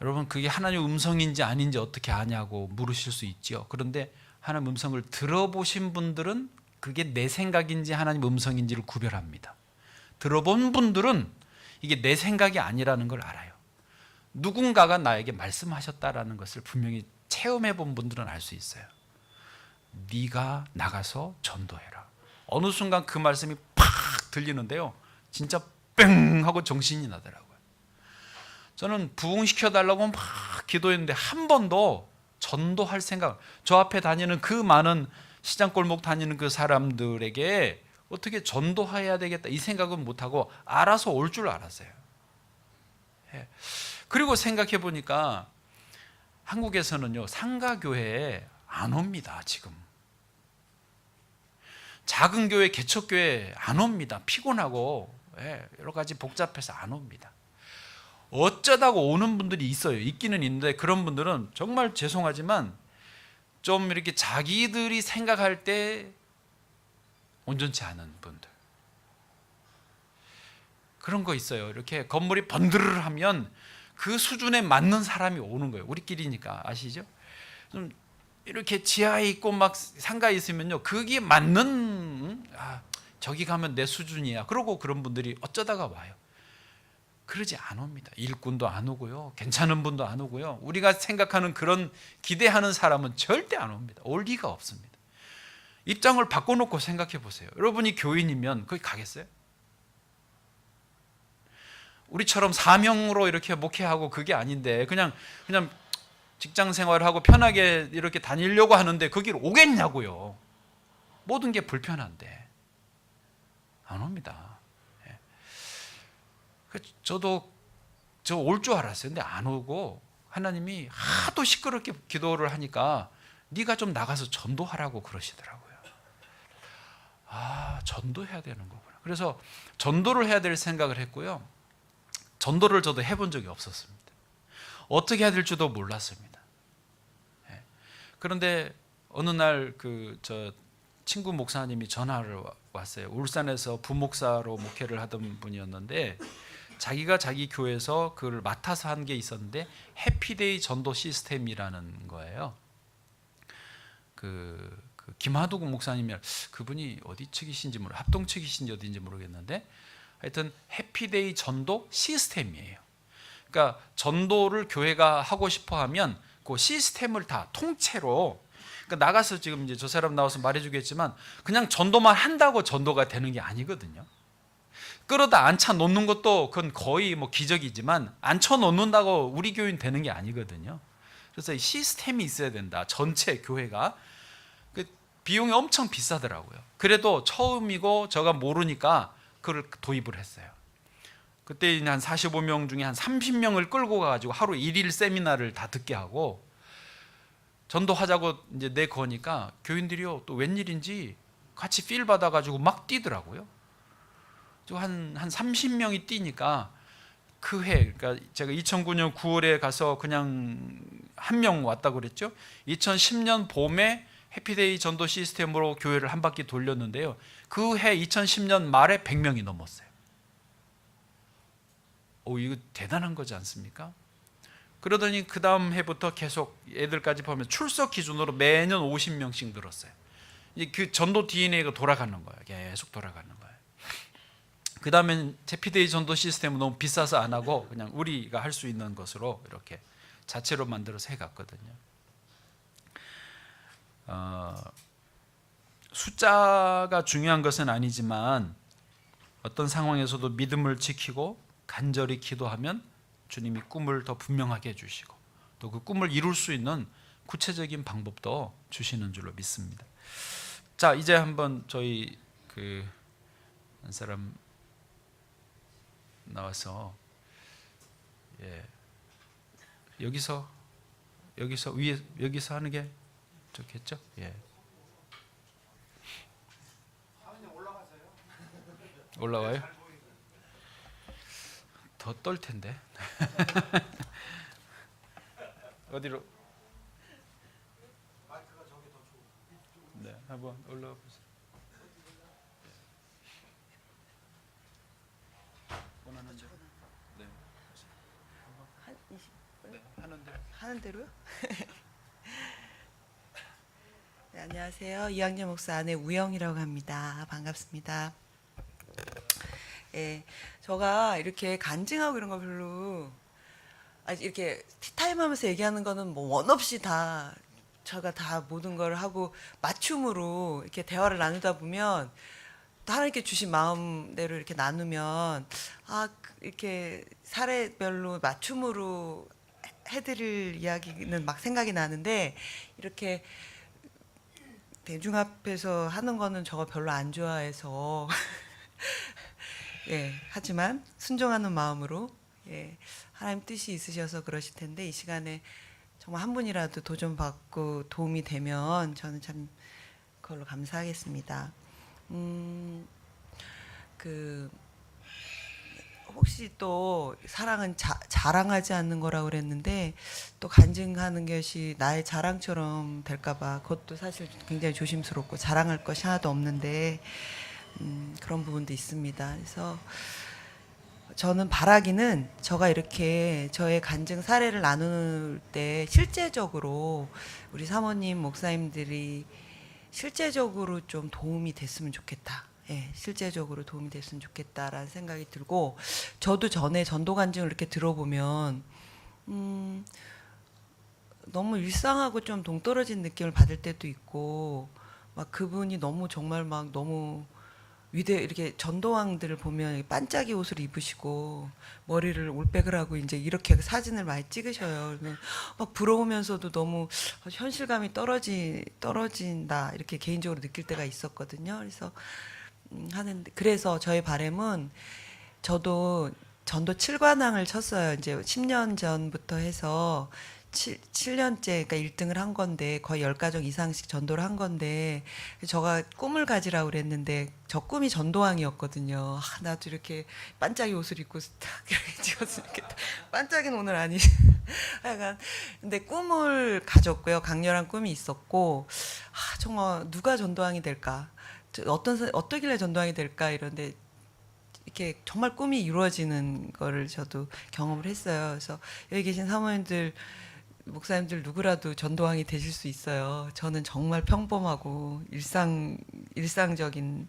여러분 그게 하나님 음성인지 아닌지 어떻게 아냐고 물으실 수 있죠. 그런데 하나님 음성을 들어보신 분들은 그게 내 생각인지 하나님 음성인지를 구별합니다. 들어본 분들은 이게 내 생각이 아니라는 걸 알아요. 누군가가 나에게 말씀하셨다라는 것을 분명히 체험해 본 분들은 알 수 있어요. 네가 나가서 전도해라. 어느 순간 그 말씀이 팍 들리는데요. 진짜 뺑 하고 정신이 나더라고요. 저는 부흥시켜 달라고 막 기도했는데 한 번도 전도할 생각, 저 앞에 다니는 그 많은 시장골목 다니는 그 사람들에게 어떻게 전도해야 되겠다 이 생각은 못하고 알아서 올 줄 알았어요. 그리고 생각해 보니까 한국에서는요 상가교회에 안 옵니다. 지금 작은 교회 개척교회 안 옵니다. 피곤하고 여러 가지 복잡해서 안 옵니다. 어쩌다고 오는 분들이 있어요. 있기는 있는데 그런 분들은 정말 죄송하지만 좀 이렇게 자기들이 생각할 때 온전치 않은 분들 그런 거 있어요. 이렇게 건물이 번들하면 그 수준에 맞는 사람이 오는 거예요. 우리끼리니까 아시죠? 좀 이렇게 지하에 있고 막 상가에 있으면요, 거기에 맞는 저기 가면 내 수준이야. 그러고 그런 분들이 어쩌다가 와요. 그러지 안 옵니다. 일꾼도 안 오고요. 괜찮은 분도 안 오고요. 우리가 생각하는 그런 기대하는 사람은 절대 안 옵니다. 올 리가 없습니다. 입장을 바꿔놓고 생각해 보세요. 여러분이 교인이면 거기 가겠어요? 우리처럼 사명으로 이렇게 목회하고 그게 아닌데 그냥 직장 생활하고 편하게 이렇게 다니려고 하는데 거기를 오겠냐고요. 모든 게 불편한데 안 옵니다. 저도 저 올 줄 알았어요. 근데 안 오고 하나님이 하도 시끄럽게 기도를 하니까 네가 좀 나가서 전도하라고 그러시더라고요. 아, 전도해야 되는 거구나. 그래서 전도를 해야 될 생각을 했고요. 전도를 저도 해본 적이 없었습니다. 어떻게 해야 될지도 몰랐습니다. 그런데 어느 날 저 친구 목사님이 전화를 왔어요. 울산에서 부목사로 목회를 하던 분이었는데 자기가 자기 교회에서 그걸 맡아서 한 게 있었는데 해피데이 전도 시스템이라는 거예요. 김하도 목사님이 그분이 어디 측이신지 합동 측이신지 어딘지 모르겠는데 하여튼 해피데이 전도 시스템이에요. 그러니까 전도를 교회가 하고 싶어 하면 그 시스템을 다 통째로 그러니까 나가서 지금 이제 저 사람 나와서 말해주겠지만 그냥 전도만 한다고 전도가 되는 게 아니거든요. 끌어다 앉혀 놓는 것도 그건 거의 뭐 기적이지만 앉혀 놓는다고 우리 교인 되는 게 아니거든요. 그래서 이 시스템이 있어야 된다. 전체 교회가 비용이 엄청 비싸더라고요. 그래도 처음이고 제가 모르니까 그걸 도입을 했어요. 그때 한 45명 중에 한 30명을 끌고 가가지고 하루 1일 세미나를 다 듣게 하고 전도하자고 이제 내 거니까 교인들이요 또 웬일인지 같이 필 받아가지고 막 뛰더라고요. 한 30명이 뛰니까 그 해, 그러니까 제가 2009년 9월에 가서 그냥 한 명 왔다고 그랬죠. 2010년 봄에 해피데이 전도 시스템으로 교회를 한 바퀴 돌렸는데요. 그 해 2010년 말에 100명이 넘었어요. 이거 대단한 거지 않습니까? 그러더니 그 다음 해부터 계속 애들까지 보면 출석 기준으로 매년 50명씩 늘었어요. 그 전도 DNA가 돌아가는 거예요. 계속 돌아가는 거예요. 그 다음엔 해피데이 전도 시스템은 너무 비싸서 안 하고 그냥 우리가 할 수 있는 것으로 이렇게 자체로 만들어서 해갔거든요. 숫자가 중요한 것은 아니지만 어떤 상황에서도 믿음을 지키고 간절히 기도하면 주님이 꿈을 더 분명하게 해주시고 또 그 꿈을 이룰 수 있는 구체적인 방법도 주시는 줄로 믿습니다. 자, 이제 한번 저희 한 사람 나와서 여기서 위에 여기서 하는 게 좋겠죠? 올라와요? 더 떨 텐데. 어디로? 네, 한번 올라와 보세요. 원하는 대로. 네. 한 20분? 네, 하는 대로. 하는 대로요? 네, 안녕하세요. 이학년 목사 아내 우영이라고 합니다. 반갑습니다. 제가 이렇게 간증하고 이런 거 별로 이렇게 티타임 하면서 얘기하는 거는 뭐 원 없이 다 제가 다 모든 걸 하고 맞춤으로 이렇게 대화를 나누다 보면 하나님께 주신 마음대로 이렇게 나누면 이렇게 사례별로 맞춤으로 해드릴 이야기는 막 생각이 나는데 이렇게 대중 앞에서 하는 거는 저거 별로 안 좋아해서 하지만 순종하는 마음으로 하나님 뜻이 있으셔서 그러실 텐데 이 시간에 정말 한 분이라도 도전받고 도움이 되면 저는 참 그걸로 감사하겠습니다. 혹시 또 사랑은 자랑하지 않는 거라고 그랬는데 또 간증하는 것이 나의 자랑처럼 될까봐 그것도 사실 굉장히 조심스럽고 자랑할 것이 하나도 없는데 그런 부분도 있습니다. 그래서 저는 바라기는 저가 이렇게 저의 간증 사례를 나눌 때 실제적으로 우리 사모님 목사님들이 실제적으로 좀 도움이 됐으면 좋겠다. 예, 실제적으로 도움이 됐으면 좋겠다라는 생각이 들고 저도 전에 전도 간증을 이렇게 들어보면 너무 일상하고 좀 동떨어진 느낌을 받을 때도 있고 막 그분이 너무 정말 막 너무 위대 이렇게 전도왕들을 보면 반짝이 옷을 입으시고 머리를 올백을 하고 이제 이렇게 사진을 많이 찍으셔요. 그러면 막 부러우면서도 너무 현실감이 떨어진다 이렇게 개인적으로 느낄 때가 있었거든요. 그래서 하는데 그래서 저의 바람은 저도 전도 7관왕을 쳤어요. 이제 10년 전부터 해서 7년째 그러니까 1등을 한 건데 거의 10가족 이상씩 전도를 한 건데 저가 꿈을 가지라고 그랬는데 저 꿈이 전도왕이었거든요. 아, 나도 이렇게 반짝이 옷을 입고 딱 이렇게 찍었으면 좋겠다. 반짝이는 오늘 아니지. 약간 근데 꿈을 가졌고요. 강렬한 꿈이 있었고 아, 정말 누가 전도왕이 될까? 어떠길래 전도왕이 될까 이런데 이렇게 정말 꿈이 이루어지는 거를 저도 경험을 했어요. 그래서 여기 계신 사모님들, 목사님들 누구라도 전도왕이 되실 수 있어요. 저는 정말 평범하고 일상적인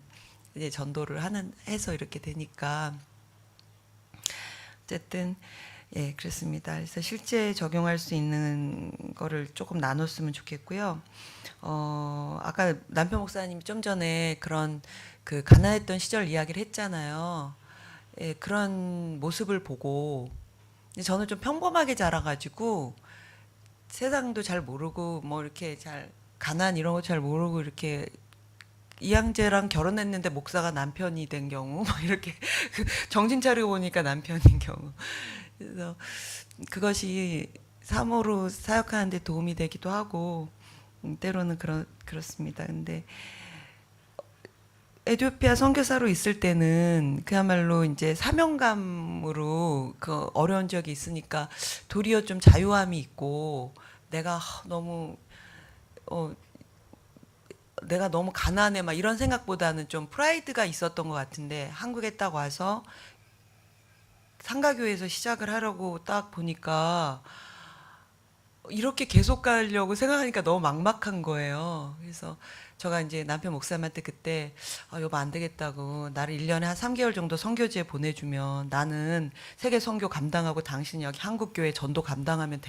이제 전도를 해서 이렇게 되니까 어쨌든 예 그렇습니다. 그래서 실제 적용할 수 있는 거를 조금 나눴으면 좋겠고요. 아까 남편 목사님이 좀 전에 그런 그 가난했던 시절 이야기를 했잖아요. 예, 그런 모습을 보고 저는 좀 평범하게 자라가지고 세상도 잘 모르고 뭐 이렇게 잘 가난 이런 거 잘 모르고 이렇게 이양재랑 결혼했는데 목사가 남편이 된 경우 막 이렇게 정신 차리고 보니까 남편인 경우 그래서 그것이 사모로 사역하는데 도움이 되기도 하고 때로는 그렇습니다. 근데 에티오피아 선교사로 있을 때는 그야말로 이제 사명감으로 그 어려운 적이 있으니까 도리어 좀 자유함이 있고 내가 너무 내가 너무 가난해 막 이런 생각보다는 좀 프라이드가 있었던 것 같은데 한국에 딱 와서 상가교회에서 시작을 하려고 딱 보니까 이렇게 계속 가려고 생각하니까 너무 막막한 거예요. 그래서 제가 이제 남편 목사님한테 그때 여보 안 되겠다고 나를 1년에 한 3개월 정도 선교지에 보내주면 나는 세계 선교 감당하고 당신이 여기 한국교회 전도 감당하면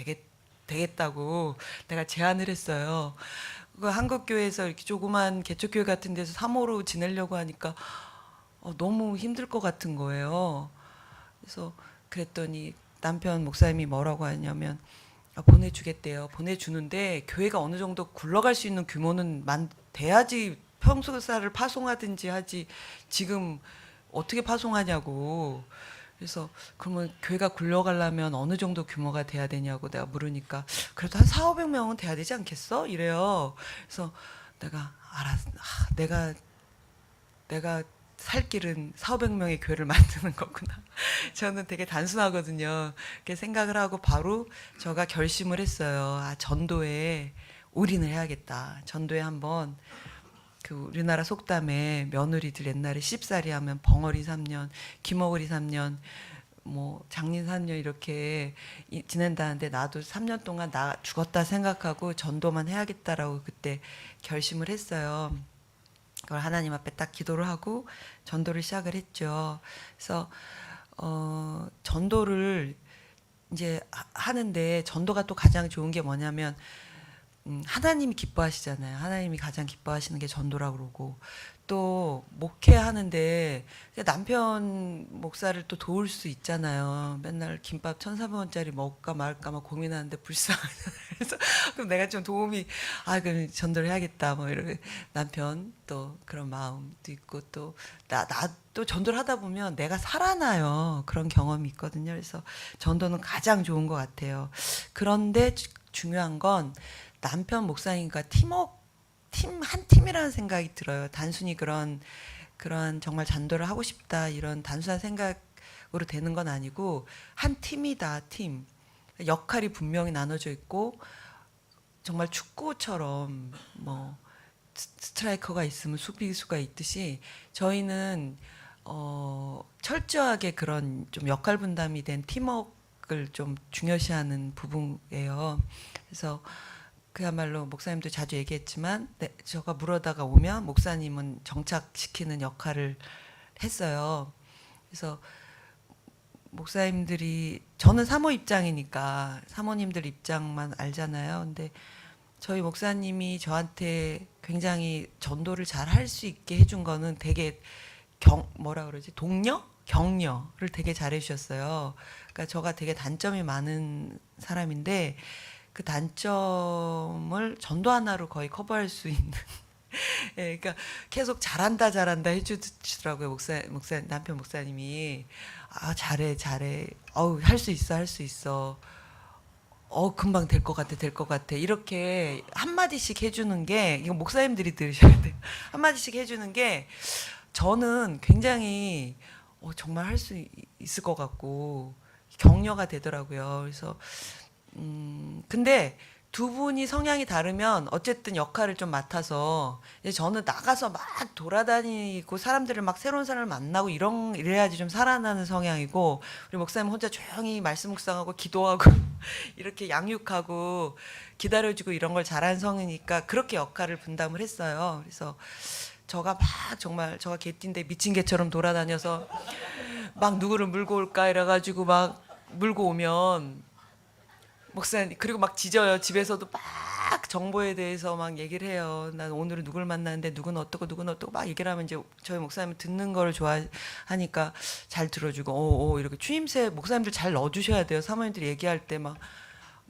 되겠다고 내가 제안을 했어요. 그 한국교회에서 이렇게 조그만 개척교회 같은 데서 사모로 지내려고 하니까 너무 힘들 것 같은 거예요. 그래서 그랬더니 남편 목사님이 뭐라고 하냐면 보내주겠대요. 보내주는데 교회가 어느 정도 굴러갈 수 있는 규모는 돼야지 평소사를 파송하든지 하지 지금 어떻게 파송하냐고. 그래서 그러면 교회가 굴러가려면 어느 정도 규모가 돼야 되냐고 내가 물으니까 그래도 한 4,500명은 돼야 되지 않겠어? 이래요. 그래서 내가 내가 살 길은 4,500명의 교회를 만드는 거구나. 저는 되게 단순하거든요. 이렇게 생각을 하고 바로 제가 결심을 했어요. 전도에 올인을 해야겠다. 전도에 한번 그 우리나라 속담에 며느리들 옛날에 시집살이 하면 벙어리 3년, 기머거리 3년, 뭐 장린 3년 이렇게 지낸다는데 나도 3년 동안 나 죽었다 생각하고 전도만 해야겠다라고 그때 결심을 했어요. 그걸 하나님 앞에 딱 기도를 하고 전도를 시작을 했죠. 그래서 전도를 이제 하는데 전도가 또 가장 좋은 게 뭐냐면 하나님이 기뻐하시잖아요. 하나님이 가장 기뻐하시는 게 전도라고 그러고 또 목회하는데 남편 목사를 또 도울 수 있잖아요. 맨날 김밥 1,400원짜리 먹을까 말까 막 고민하는데 불쌍하잖아요. 그래서 그럼 내가 좀 도움이 그럼 전도를 해야겠다 뭐 이렇게 남편 또 그런 마음도 있고 또 또 전도를 하다 보면 내가 살아나요. 그런 경험이 있거든요. 그래서 전도는 가장 좋은 것 같아요. 그런데 중요한 건 남편 목사님과 한 팀이라는 생각이 들어요. 단순히 그런 정말 전도를 하고 싶다 이런 단순한 생각으로 되는 건 아니고 한 팀이다 팀. 역할이 분명히 나눠져 있고 정말 축구처럼 뭐 스트라이커가 있으면 수비수가 있듯이 저희는 철저하게 그런 좀 역할 분담이 된 팀워크를 좀 중요시하는 부분이에요. 그래서 그야말로 목사님도 자주 얘기했지만 저가 물어다가 오면 목사님은 정착시키는 역할을 했어요. 그래서 목사님들이 저는 사모 입장이니까 사모님들 입장만 알잖아요. 근데 저희 목사님이 저한테 굉장히 전도를 잘 할 수 있게 해준 거는 되게 뭐라 그러지? 동료? 격려를 되게 잘해 주셨어요. 그러니까 저가 되게 단점이 많은 사람인데 그 단점을 전도 하나로 거의 커버할 수 있는 예, 그러니까 계속 잘한다 잘한다 해주시더라고요. 남편 목사님이 잘해 어우 할 수 있어 할 수 있어 금방 될 것 같아 될 것 같아 이렇게 한 마디씩 해주는 게 이거 목사님들이 들으셔야 돼요. 한 마디씩 해주는 게 저는 굉장히 정말 할 수 있을 것 같고 격려가 되더라고요. 그래서 근데 두 분이 성향이 다르면 어쨌든 역할을 좀 맡아서 이제 저는 나가서 막 돌아다니고 사람들을 막 새로운 사람을 만나고 이래야지 좀 살아나는 성향이고 우리 목사님 혼자 조용히 말씀 묵상하고 기도하고 이렇게 양육하고 기다려주고 이런 걸 잘하는 성이니까 그렇게 역할을 분담을 했어요. 그래서 저가 막 정말 저가 개띠인데 미친 개처럼 돌아다녀서 막 누구를 물고 올까 이래가지고 막 물고 오면 목사님 그리고 막 짖어요. 집에서도 막 정보에 대해서 막 얘기를 해요. 난 오늘은 누굴 만나는데 누구는 어떻고 누구는 어떻고 막 얘기를 하면 이제 저희 목사님은 듣는 걸 좋아하니까 잘 들어주고 이렇게 추임새 목사님들 잘 넣어주셔야 돼요. 사모님들이 얘기할 때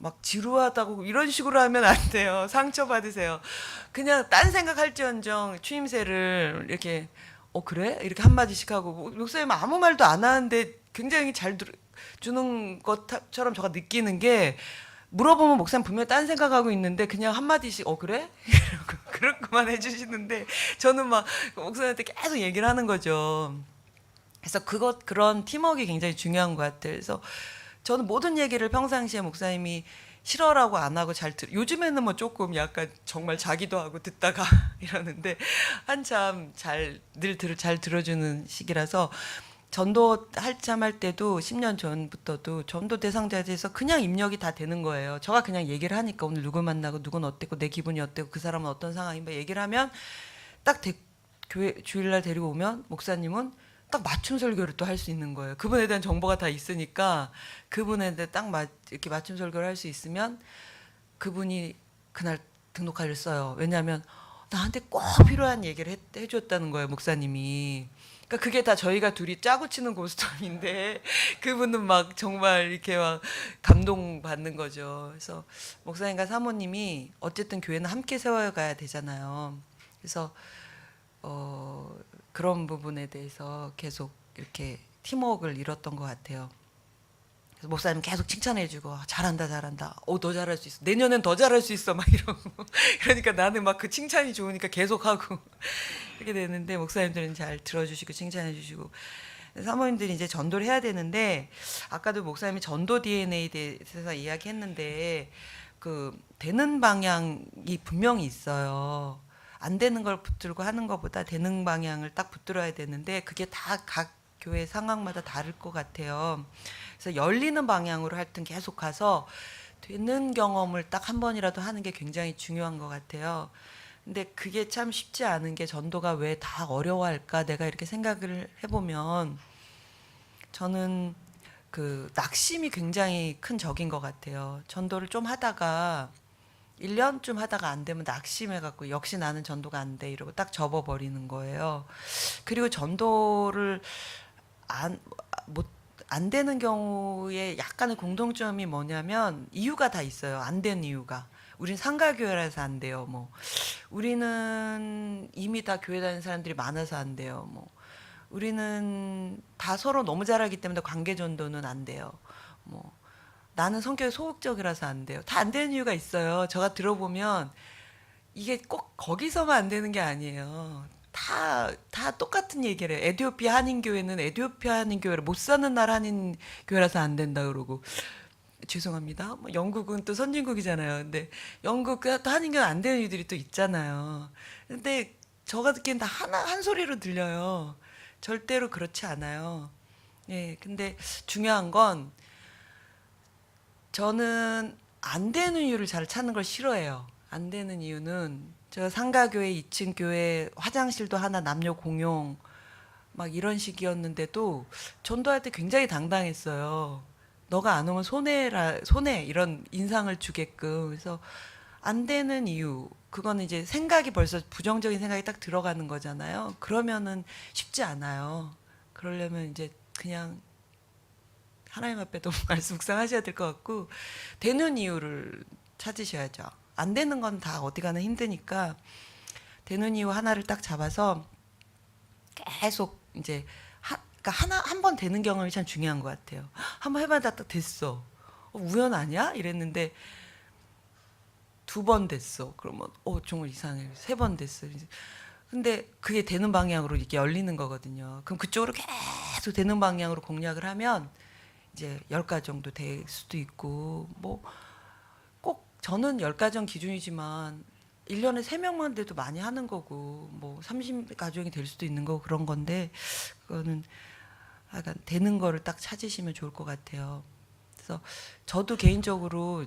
막 지루하다고 이런 식으로 하면 안 돼요. 상처 받으세요. 그냥 딴 생각할지언정 추임새를 이렇게 그래? 이렇게 한마디씩 하고 목사님 아무 말도 안 하는데 굉장히 잘 주는 것처럼 제가 느끼는 게 물어보면 목사님 분명히 딴 생각하고 있는데 그냥 한마디씩 그래? 그렇게만 해주시는데 저는 막 목사님한테 계속 얘기를 하는 거죠. 그래서 그런 팀워크가 굉장히 중요한 것 같아요. 그래서 저는 모든 얘기를 평상시에 목사님이 싫어라고 안 하고 요즘에는 뭐 조금 약간 정말 자기도 하고 듣다가 이러는데 한참 잘 들어주는 시기라서 전도 한참 할 때도 10년 전부터도 전도 대상자에 대해서 그냥 입력이 다 되는 거예요. 저가 그냥 얘기를 하니까 오늘 누구 만나고 누구는 어땠고 내 기분이 어땠고 그 사람은 어떤 상황인가 얘기를 하면 딱 교회 주일날 데리고 오면 목사님은 딱 맞춤 설교를 또 할 수 있는 거예요. 그분에 대한 정보가 다 있으니까 그분에 대해 이렇게 맞춤 설교를 할 수 있으면 그분이 그날 등록카드를 써요. 왜냐하면 나한테 꼭 필요한 얘기를 해줬다는 거예요, 목사님이. 그러니까 그게 다 저희가 둘이 짜고 치는 고스톱인데 그분은 막 정말 이렇게 막 감동받는 거죠. 그래서 목사님과 사모님이 어쨌든 교회는 함께 세워가야 되잖아요. 그래서 그런 부분에 대해서 계속 이렇게 팀워크를 이뤘던 것 같아요. 그래서 목사님 계속 칭찬해주고 잘한다 너 잘할 수 있어 내년엔 더 잘할 수 있어 막 이러고 그러니까 나는 막 그 칭찬이 좋으니까 계속 하고 이렇게 되는데 목사님들은 잘 들어주시고 칭찬해주시고 사모님들이 이제 전도를 해야 되는데 아까도 목사님이 전도 DNA에 대해서 이야기했는데 그 되는 방향이 분명히 있어요. 안 되는 걸 붙들고 하는 것보다 되는 방향을 딱 붙들어야 되는데 그게 다 각 교회 상황마다 다를 것 같아요. 그래서 열리는 방향으로 하여튼 계속 가서 되는 경험을 딱 한 번이라도 하는 게 굉장히 중요한 것 같아요. 근데 그게 참 쉽지 않은 게 전도가 왜 다 어려워할까 내가 이렇게 생각을 해보면 저는 그 낙심이 굉장히 큰 적인 것 같아요. 전도를 좀 하다가 1년쯤 하다가 안 되면 낙심해갖고 역시 나는 전도가 안 돼 이러고 딱 접어버리는 거예요. 그리고 전도를 안 되는 경우에 약간의 공통점이 뭐냐면 이유가 다 있어요. 안 된 이유가. 우린 상가교회라서 안 돼요. 뭐 우리는 이미 다 교회 다니는 사람들이 많아서 안 돼요. 뭐 우리는 다 서로 너무 잘하기 때문에 관계 전도는 안 돼요. 뭐 나는 성격이 소극적이라서 안 돼요. 다 안 되는 이유가 있어요. 제가 들어보면 이게 꼭 거기서만 안 되는 게 아니에요. 다 똑같은 얘기를 해요. 에티오피아 한인교회는 에티오피아 한인교회를 못 사는 나라 한인교회라서 안 된다 그러고 죄송합니다. 뭐 영국은 또 선진국이잖아요. 근데 영국 또 한인교회 안 되는 이유들이 또 있잖아요. 근데 저가 듣기엔 다 한 소리로 들려요. 절대로 그렇지 않아요. 예, 근데 중요한 건 저는 안 되는 이유를 잘 찾는 걸 싫어해요. 안 되는 이유는 제가 상가교회 2층 교회 화장실도 하나 남녀 공용 막 이런 식이었는데도 전도할 때 굉장히 당당했어요. 너가 안 오면 손해 이런 인상을 주게끔. 그래서 안 되는 이유 그거는 이제 생각이 벌써 부정적인 생각이 딱 들어가는 거잖아요. 그러면은 쉽지 않아요. 그러려면 이제 그냥 하나님 앞에 너무 말씀 묵상하셔야 될 것 같고 되는 이유를 찾으셔야죠. 안 되는 건 다 어디 가나 힘드니까 되는 이유 하나를 딱 잡아서 계속 이제 그러니까 한 번 되는 경험이 참 중요한 것 같아요. 한번 해봤다 딱 됐어. 우연 아니야? 이랬는데 2번 됐어. 그러면 정말 이상해. 3번 됐어. 근데 그게 되는 방향으로 이렇게 열리는 거거든요. 그럼 그쪽으로 계속 되는 방향으로 공략을 하면 이제 10가지 정도 될 수도 있고 뭐 꼭 저는 10가정 기준이지만 1년에 3명만 돼도 많이 하는 거고 뭐 30가정이 될 수도 있는 거고 그런 건데 그거는 약간 되는 거를 딱 찾으시면 좋을 것 같아요. 그래서 저도 개인적으로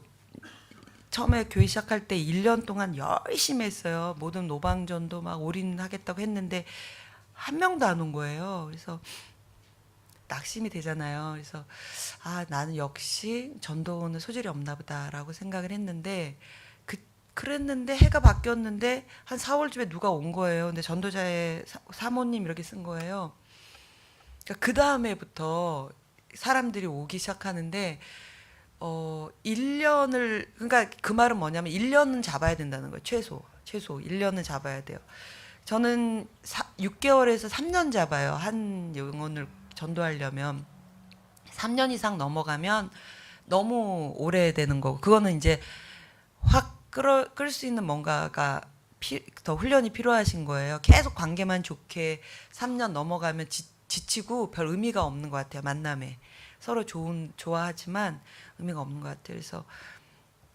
처음에 교회 시작할 때 1년 동안 열심히 했어요. 모든 노방전도 막 올인하겠다고 했는데 한 명도 안 온 거예요. 그래서 낙심이 되잖아요. 그래서 나는 역시 전도는 소질이 없나 보다라고 생각을 했는데 그랬는데 해가 바뀌었는데 한 4월쯤에 누가 온 거예요. 근데 전도자의 사모님 이렇게 쓴 거예요. 그러니까 그 다음에부터 사람들이 오기 시작하는데 1년을 그러니까 그 말은 뭐냐면 1년은 잡아야 된다는 거예요. 최소 1년은 잡아야 돼요. 저는 6개월에서 3년 잡아요. 한 영혼을 전도하려면 3년 이상 넘어가면 너무 오래되는 거고 그거는 이제 확 끌 수 있는 뭔가가 더 훈련이 필요하신 거예요. 계속 관계만 좋게 3년 넘어가면 지치고 별 의미가 없는 것 같아요. 만남에 서로 좋아하지만 의미가 없는 것 같아요. 그래서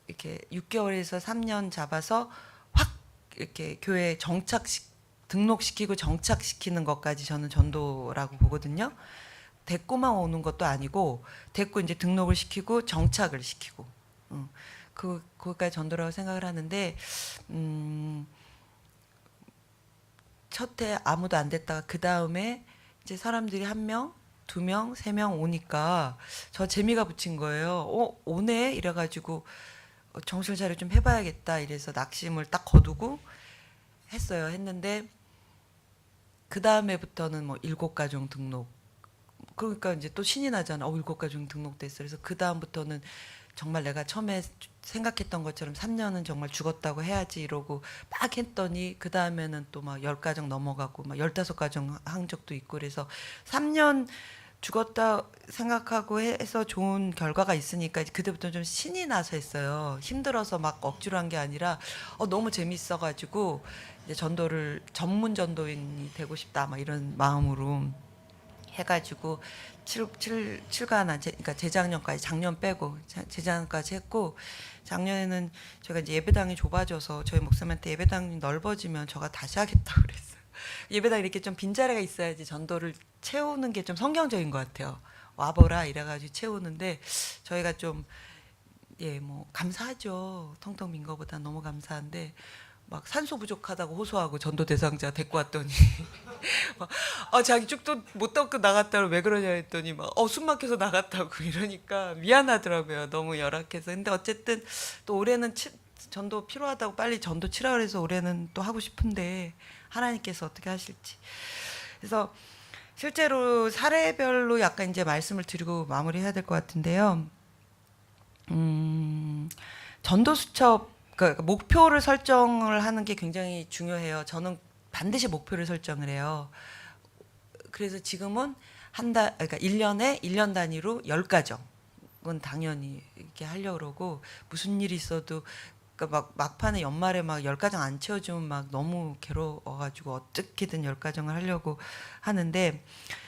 이렇게 6개월에서 3년 잡아서 확 이렇게 교회에 등록시키고 정착시키는 것까지 저는 전도라고 보거든요. 데리고만 오는 것도 아니고 데리고 이제 등록을 시키고 정착을 시키고 그것까지 전도라고 생각을 하는데 첫해 아무도 안 됐다가 그 다음에 이제 사람들이 1명, 2명, 3명 오니까 저 재미가 붙인 거예요. 오네 이래가지고 정신을 차려 좀 해봐야겠다 이래서 낙심을 딱 거두고 했어요. 했는데 그 다음에부터는 뭐 7가정 등록. 그러니까 이제 또 신이 나잖아. 7가정 등록됐어. 그래서 그 다음부터는 정말 내가 처음에 생각했던 것처럼 3년은 정말 죽었다고 해야지 이러고 막 했더니 그 다음에는 또 막 10가정 넘어가고 막 15가정 한 적도 있고 그래서 3년 죽었다 생각하고 해서 좋은 결과가 있으니까 그때부터 좀 신이 나서 했어요. 힘들어서 막 억지로 한 게 아니라 너무 재밌어가지고 이제 전도를 전문 전도인이 되고 싶다 막 이런 마음으로 해가지고 7간 그러니까 재작년까지 작년 빼고 재작년까지 했고 작년에는 제가 이제 예배당이 좁아져서 저희 목사님한테 예배당이 넓어지면 저가 다시 하겠다고 그랬어요. 예배당 이렇게 좀 빈자리가 있어야지 전도를 채우는 게 좀 성경적인 것 같아요. 와보라 이래가지고 채우는데 저희가 좀 뭐 감사하죠. 텅텅 빈 거보다 너무 감사한데 막 산소 부족하다고 호소하고 전도 대상자 데리고 왔더니 막 자기 쭉도 못 닦고 나갔다고 왜 그러냐 했더니 막 숨 막혀서 나갔다고 이러니까 미안하더라고요. 너무 열악해서. 근데 어쨌든 또 올해는 전도 필요하다고 빨리 전도 치라 그래서 올해는 또 하고 싶은데 하나님께서 어떻게 하실지. 그래서 실제로 사례별로 약간 이제 말씀을 드리고 마무리해야 될 것 같은데요. 전도 수첩 그러니까 목표를 설정을 하는 게 굉장히 중요해요. 저는 반드시 목표를 설정을 해요. 그래서 지금은 그러니까 1년 단위로 10가정은 당연히 이렇게 하려고 그러고 무슨 일이 있어도 그러니까 막 막판에 연말에 막 10가정 안 채워주면 막 너무 괴로워가지고 어떻게든 10가정을 하려고 하는데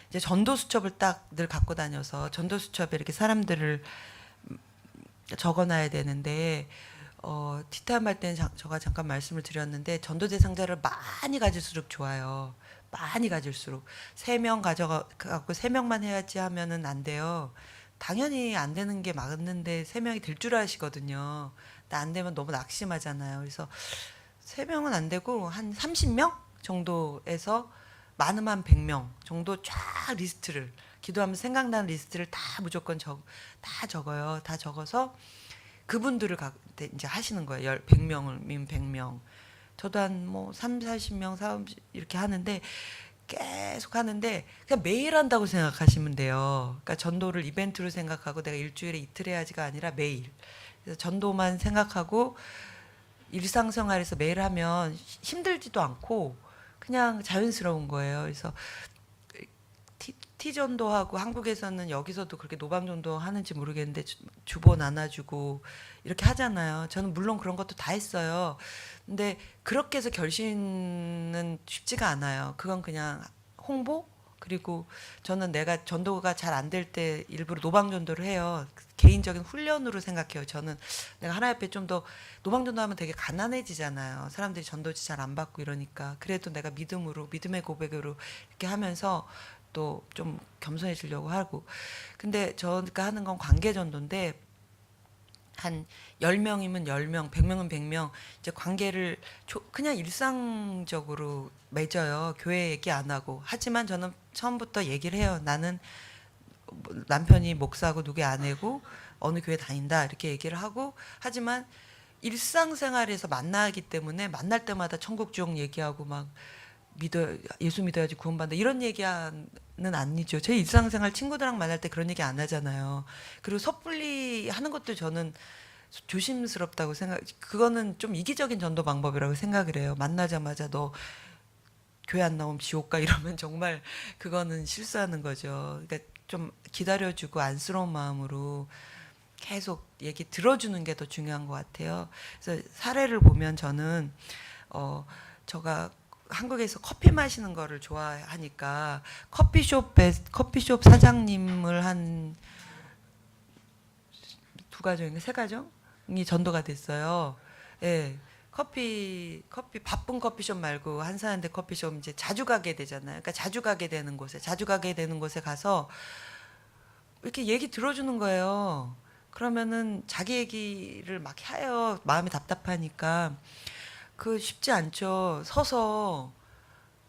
이제 전도 수첩을 딱 늘 갖고 다녀서 전도 수첩에 이렇게 사람들을 적어놔야 되는데 티타임 할 때는 제가 잠깐 말씀을 드렸는데 전도 대상자를 많이 가질수록 좋아요. 많이 가질수록 3명 가져가고 3명만 해야지 하면은 안 돼요. 당연히 안 되는 게 맞는데 3명이 될 줄 아시거든요. 안 되면 너무 낙심하잖아요. 그래서 3명은 안 되고 한 30명 정도에서 많으면 한 100명 정도 쫙 리스트를 기도하면서 생각나는 리스트를 다 무조건 다 적어요. 다 적어서 그분들을 이제 하시는 거예요. 100명이면 100명. 저도 한 뭐 3, 40명, 40 이렇게 하는데 계속 하는데 그냥 매일 한다고 생각하시면 돼요. 그러니까 전도를 이벤트로 생각하고 내가 일주일에 이틀 해야지가 아니라 매일. 그래서 전도만 생각하고 일상생활에서 매일 하면 힘들지도 않고 그냥 자연스러운 거예요. 그래서 티전도하고 한국에서는 여기서도 그렇게 노방전도 하는지 모르겠는데 주보 나눠주고 이렇게 하잖아요. 저는 물론 그런 것도 다 했어요. 근데 그렇게 해서 결신은 쉽지가 않아요. 그건 그냥 홍보? 그리고 저는 내가 전도가 잘 안 될 때 일부러 노방전도를 해요. 개인적인 훈련으로 생각해요. 저는 내가 하나님 앞에 좀 더 노방전도 하면 되게 가난해지잖아요. 사람들이 전도지 잘 안 받고 이러니까. 그래도 내가 믿음으로, 믿음의 고백으로 이렇게 하면서 또 좀 겸손해지려고 하고. 근데 저가 하는 건 관계 전도인데 한 10명이면 10명, 100명은 100명 이제 관계를 그냥 일상적으로 맺어요. 교회 얘기 안 하고. 하지만 저는 처음부터 얘기를 해요. 나는 남편이 목사고 누구의 아내고 어느 교회 다닌다 이렇게 얘기를 하고 하지만 일상생활에서 만나기 때문에 만날 때마다 천국 지옥 얘기하고 막 예수 믿어야지 구원받는다 이런 얘기는 아니죠. 제 일상생활 친구들랑 만날 때 그런 얘기 안 하잖아요. 그리고 섣불리 하는 것도 저는 조심스럽다고 그거는 좀 이기적인 전도 방법이라고 생각을 해요. 만나자마자 너 교회 안 나오면 지옥 가 이러면 정말 그거는 실수하는 거죠. 그러니까 좀 기다려주고 안쓰러운 마음으로 계속 얘기 들어주는 게 더 중요한 것 같아요. 그래서 사례를 보면 저는 제가 한국에서 커피 마시는 거를 좋아하니까 커피숍 사장님을 한 2가정인가 3가정이 전도가 됐어요. 예. 커피 바쁜 커피숍 말고 한산한데 커피숍 이제 자주 가게 되잖아요. 그러니까 자주 가게 되는 곳에 가서 이렇게 얘기 들어주는 거예요. 그러면은 자기 얘기를 막 해요. 마음이 답답하니까. 그 쉽지 않죠. 서서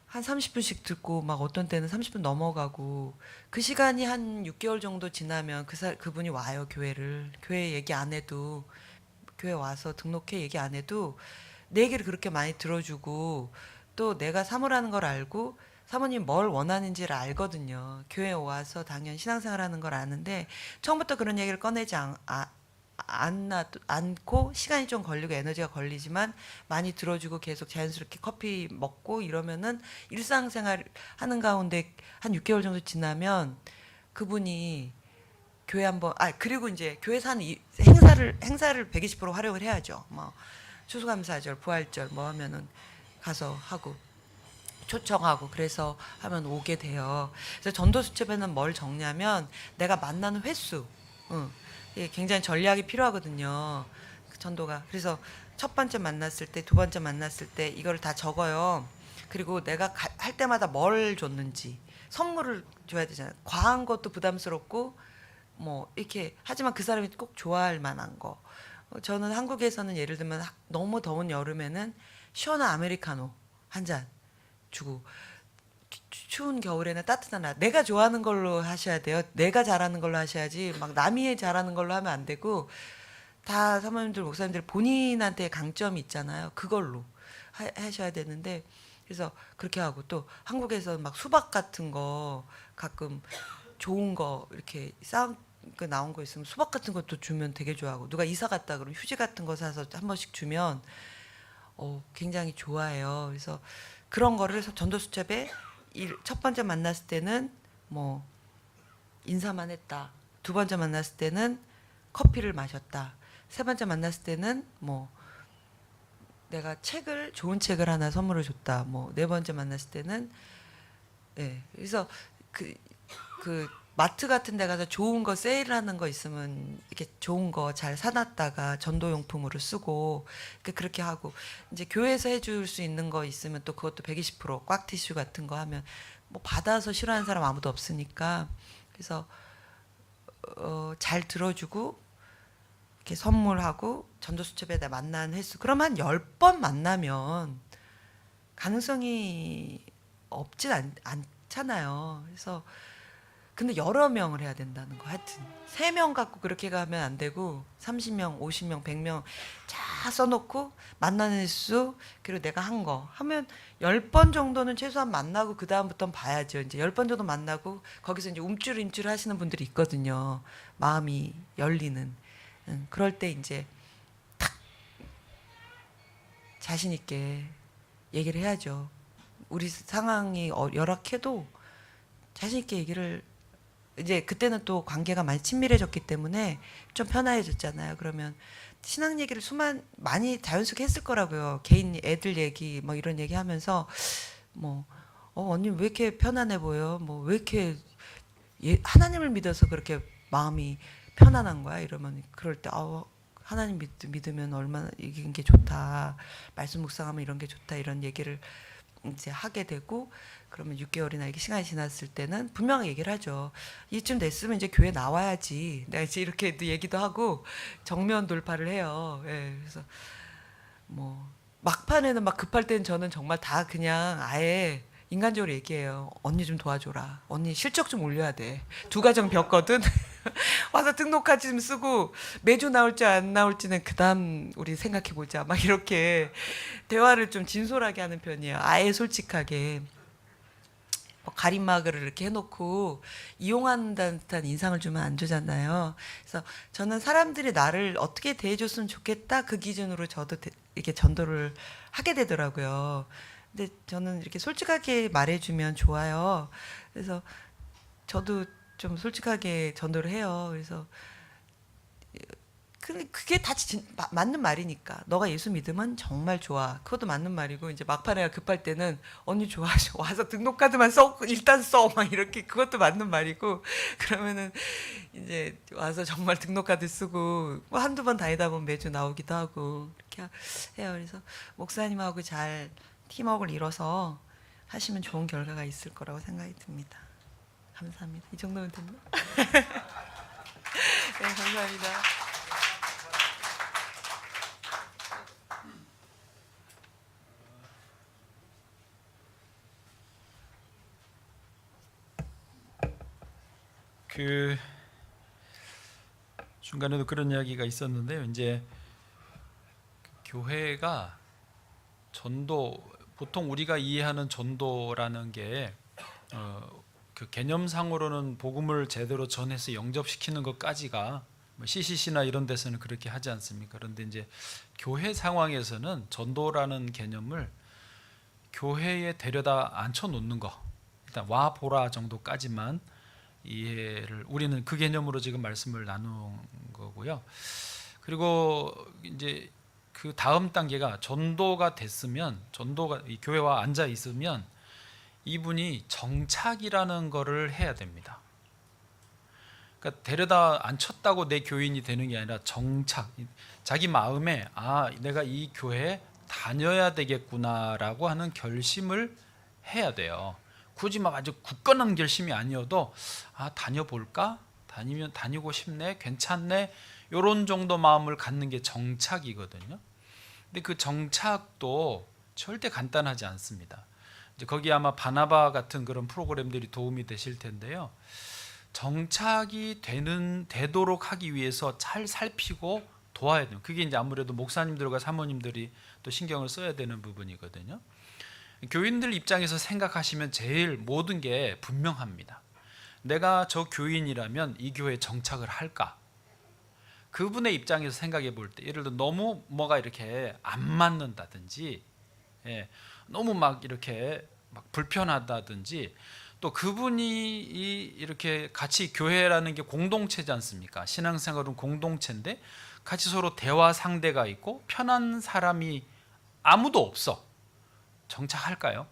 한 30분씩 듣고 막 어떤 때는 30분 넘어가고 그 시간이 한 6개월 정도 지나면 그분이 와요. 교회 얘기 안 해도 교회 와서 등록회 얘기 안 해도 내 얘기를 그렇게 많이 들어주고 또 내가 사모라는 걸 알고 사모님 뭘 원하는지를 알거든요. 교회 와서 당연히 신앙생활하는 걸 아는데 처음부터 그런 얘기를 꺼내지 않고 시간이 좀 걸리고 에너지가 걸리지만 많이 들어주고 계속 자연스럽게 커피 먹고 이러면은 일상생활 하는 가운데 한 6개월 정도 지나면 그분이 교회 한번 그리고 이제 교회에서 하는 행사를 120% 활용을 해야죠. 뭐 추수감사절, 부활절 뭐 하면은 가서 하고 초청하고 그래서 하면 오게 돼요. 그래서 전도 수첩에는 뭘 적냐면 내가 만나는 횟수, 이게 굉장히 전략이 필요하거든요. 전도가. 그래서 첫 번째 만났을 때, 두 번째 만났을 때 이거를 다 적어요. 그리고 내가 할 때마다 뭘 줬는지 선물을 줘야 되잖아요. 과한 것도 부담스럽고 뭐 이렇게 하지만 그 사람이 꼭 좋아할 만한 거. 저는 한국에서는 예를 들면 너무 더운 여름에는 시원한 아메리카노 한 잔 주고 추운 겨울에는 따뜻한 내가 좋아하는 걸로 하셔야 돼요. 내가 잘하는 걸로 하셔야지 막 남이 잘하는 걸로 하면 안 되고 다 사모님들 목사님들 본인한테 강점이 있잖아요. 그걸로 하셔야 되는데 그래서 그렇게 하고 또 한국에서 막 수박 같은 거 가끔 좋은 거 이렇게 그 나온 거 있으면 수박 같은 것도 주면 되게 좋아하고 누가 이사 갔다 그러면 휴지 같은 거 사서 한 번씩 주면 굉장히 좋아해요. 그래서 그런 거를 전도수첩에 첫 번째 만났을 때는 뭐 인사만 했다. 두 번째 만났을 때는 커피를 마셨다. 세 번째 만났을 때는 뭐 내가 좋은 책을 하나 선물을 줬다. 뭐 네 번째 만났을 때는 그래서 그 마트 같은 데 가서 좋은 거 세일하는 거 있으면 이렇게 좋은 거 잘 사놨다가 전도용품으로 쓰고 그렇게 하고 이제 교회에서 해줄 수 있는 거 있으면 또 그것도 120% 꽉티슈 같은 거 하면 뭐 받아서 싫어하는 사람 아무도 없으니까 그래서 잘 들어주고 이렇게 선물하고 전도수첩에다 만나는 횟수 그럼 한 10번 만나면 가능성이 없진 않잖아요. 그래서 근데 여러 명을 해야 된다는 거. 하여튼 3명 갖고 그렇게 가면 안 되고 30명, 50명, 100명 쫙 써놓고 만나는 횟수 그리고 내가 한 거 하면 10번 정도는 최소한 만나고 그 다음부터는 봐야죠. 이제 10번 정도 만나고 거기서 이제 움찔움찔 하시는 분들이 있거든요. 마음이 열리는. 그럴 때 이제 탁 자신 있게 얘기를 해야죠. 우리 상황이 열악해도 자신 있게 얘기를 이제 그때는 또 관계가 많이 친밀해졌기 때문에 좀 편안해졌잖아요. 그러면 신앙 얘기를 많이 자연스럽게 했을 거라고요. 개인 애들 얘기 뭐 이런 얘기 하면서 뭐 언니 왜 이렇게 편안해 보여? 뭐 왜 이렇게 하나님을 믿어서 그렇게 마음이 편안한 거야? 이러면 그럴 때 하나님 믿으면 얼마나 이긴 게 좋다. 말씀 묵상하면 이런 게 좋다. 이런 얘기를 이제 하게 되고 그러면 6개월이나 이렇게 시간이 지났을 때는 분명히 얘기를 하죠. 이쯤 됐으면 이제 교회 나와야지. 내가 이제 이렇게 얘기도 하고 정면 돌파를 해요. 예, 그래서 뭐 막판에는 막 급할 때는 저는 정말 다 그냥 아예 인간적으로 얘기해요. 언니 좀 도와줘라. 언니 실적 좀 올려야 돼. 2가정 벽거든. 와서 등록카드 좀 쓰고 매주 나올지 안 나올지는 그다음 우리 생각해 보자. 막 이렇게 대화를 좀 진솔하게 하는 편이에요. 아예 솔직하게. 뭐 가림막을 이렇게 해놓고 이용한다는 듯한 인상을 주면 안 되잖아요. 그래서 저는 사람들이 나를 어떻게 대해줬으면 좋겠다 그 기준으로 저도 이렇게 전도를 하게 되더라고요. 근데 저는 이렇게 솔직하게 말해주면 좋아요. 그래서 저도 좀 솔직하게 전도를 해요. 그래서 근데 그게 다 맞는 말이니까. 너가 예수 믿으면 정말 좋아. 그것도 맞는 말이고 이제 막판에 급할 때는 언니 좋아 와서 등록카드만 써 일단 써 막 이렇게 그것도 맞는 말이고 그러면은 이제 와서 정말 등록카드 쓰고 뭐 한두 번 다니다 보면 매주 나오기도 하고 이렇게 해요. 그래서 목사님하고 잘 팀워크를 이뤄서 하시면 좋은 결과가 있을 거라고 생각이 듭니다. 감사합니다. 이 정도면 됐나? 네, 감사합니다. 그 중간에도 그런 이야기가 있었는데요. 이제 교회가 전도 보통 우리가 이해하는 전도라는 게 그 개념상으로는 복음을 제대로 전해서 영접시키는 것까지가 뭐 CCC나 이런 데서는 그렇게 하지 않습니까? 그런데 이제 교회 상황에서는 전도라는 개념을 교회에 데려다 앉혀 놓는 거, 일단 와 보라 정도까지만 이해를 우리는 그 개념으로 지금 말씀을 나눈 거고요. 그리고 이제 그 다음 단계가 전도가 됐으면 전도가 이 교회와 앉아 있으면 이분이 정착이라는 거를 해야 됩니다. 그러니까 데려다 앉혔다고 내 교인이 되는 게 아니라 정착. 자기 마음에 내가 이 교회에 다녀야 되겠구나라고 하는 결심을 해야 돼요. 굳이 막 아주 굳건한 결심이 아니어도 다녀볼까? 다니고 싶네? 괜찮네? 이런 정도 마음을 갖는 게 정착이거든요. 근데 그 정착도 절대 간단하지 않습니다. 이제 거기 아마 바나바 같은 그런 프로그램들이 도움이 되실 텐데요. 정착이 되도록 하기 위해서 잘 살피고 도와야 돼요. 그게 이제 아무래도 목사님들과 사모님들이 또 신경을 써야 되는 부분이거든요. 교인들 입장에서 생각하시면 제일 모든 게 분명합니다. 내가 저 교인이라면 이 교회에 정착을 할까? 그분의 입장에서 생각해 볼 때 예를 들어 너무 뭐가 이렇게 안 맞는다든지 너무 막 이렇게 막 불편하다든지 또 그분이 이렇게 같이 교회라는 게 공동체지 않습니까? 신앙생활은 공동체인데 같이 서로 대화 상대가 있고 편한 사람이 아무도 없어. 정착할까요?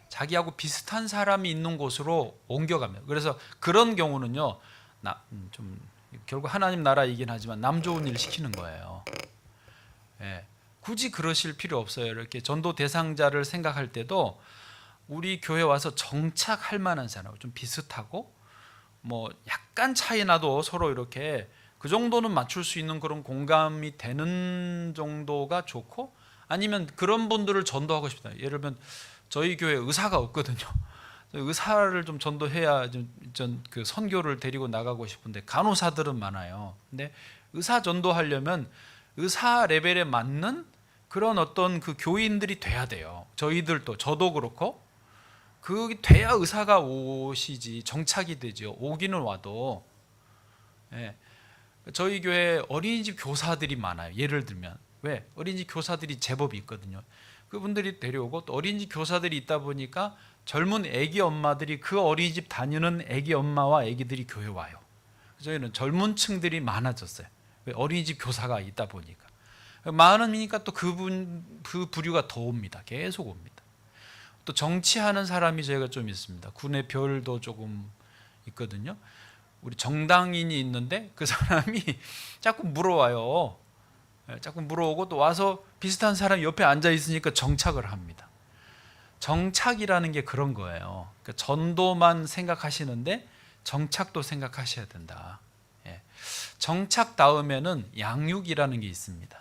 자기하고 비슷한 사람이 있는 곳으로 옮겨가면 그래서 그런 경우는요 좀 결국 하나님 나라이긴 하지만 남 좋은 일 시키는 거예요. 굳이 그러실 필요 없어요. 이렇게 전도 대상자를 생각할 때도 우리 교회 와서 정착할 만한 사람 좀 비슷하고 뭐 약간 차이 나도 서로 이렇게 그 정도는 맞출 수 있는 그런 공감이 되는 정도가 좋고, 아니면 그런 분들을 전도하고 싶다. 예를 들면 저희 교회 의사가 없거든요. 의사를 좀 전도해야 그 선교를 데리고 나가고 싶은데 간호사들은 많아요. 근데 의사 전도하려면 의사 레벨에 맞는 그런 어떤 그 교인들이 돼야 돼요. 저희들도, 저도 그렇고, 그게 돼야 의사가 오시지, 정착이 되죠. 오기는 와도. 예. 저희 교회 어린이집 교사들이 많아요. 예를 들면 왜 어린이집 교사들이 제법 있거든요. 그분들이 데려오고, 또 어린이집 교사들이 있다 보니까 젊은 아기 엄마들이 그 어린이집 다니는 아기 엄마와 아기들이 교회 와요. 저희는 젊은 층들이 많아졌어요. 왜? 어린이집 교사가 있다 보니까. 많으니까 또 그 부류가 더 옵니다. 계속 옵니다. 또 정치하는 사람이 저희가 좀 있습니다. 군의 별도 조금 있거든요. 우리 정당인이 있는데 그 사람이 자꾸 물어와요. 자꾸 물어오고, 또 와서 비슷한 사람이 옆에 앉아 있으니까 정착을 합니다. 정착이라는 게 그런 거예요. 그러니까 전도만 생각하시는데 정착도 생각하셔야 된다. 예. 정착 다음에는 양육이라는 게 있습니다.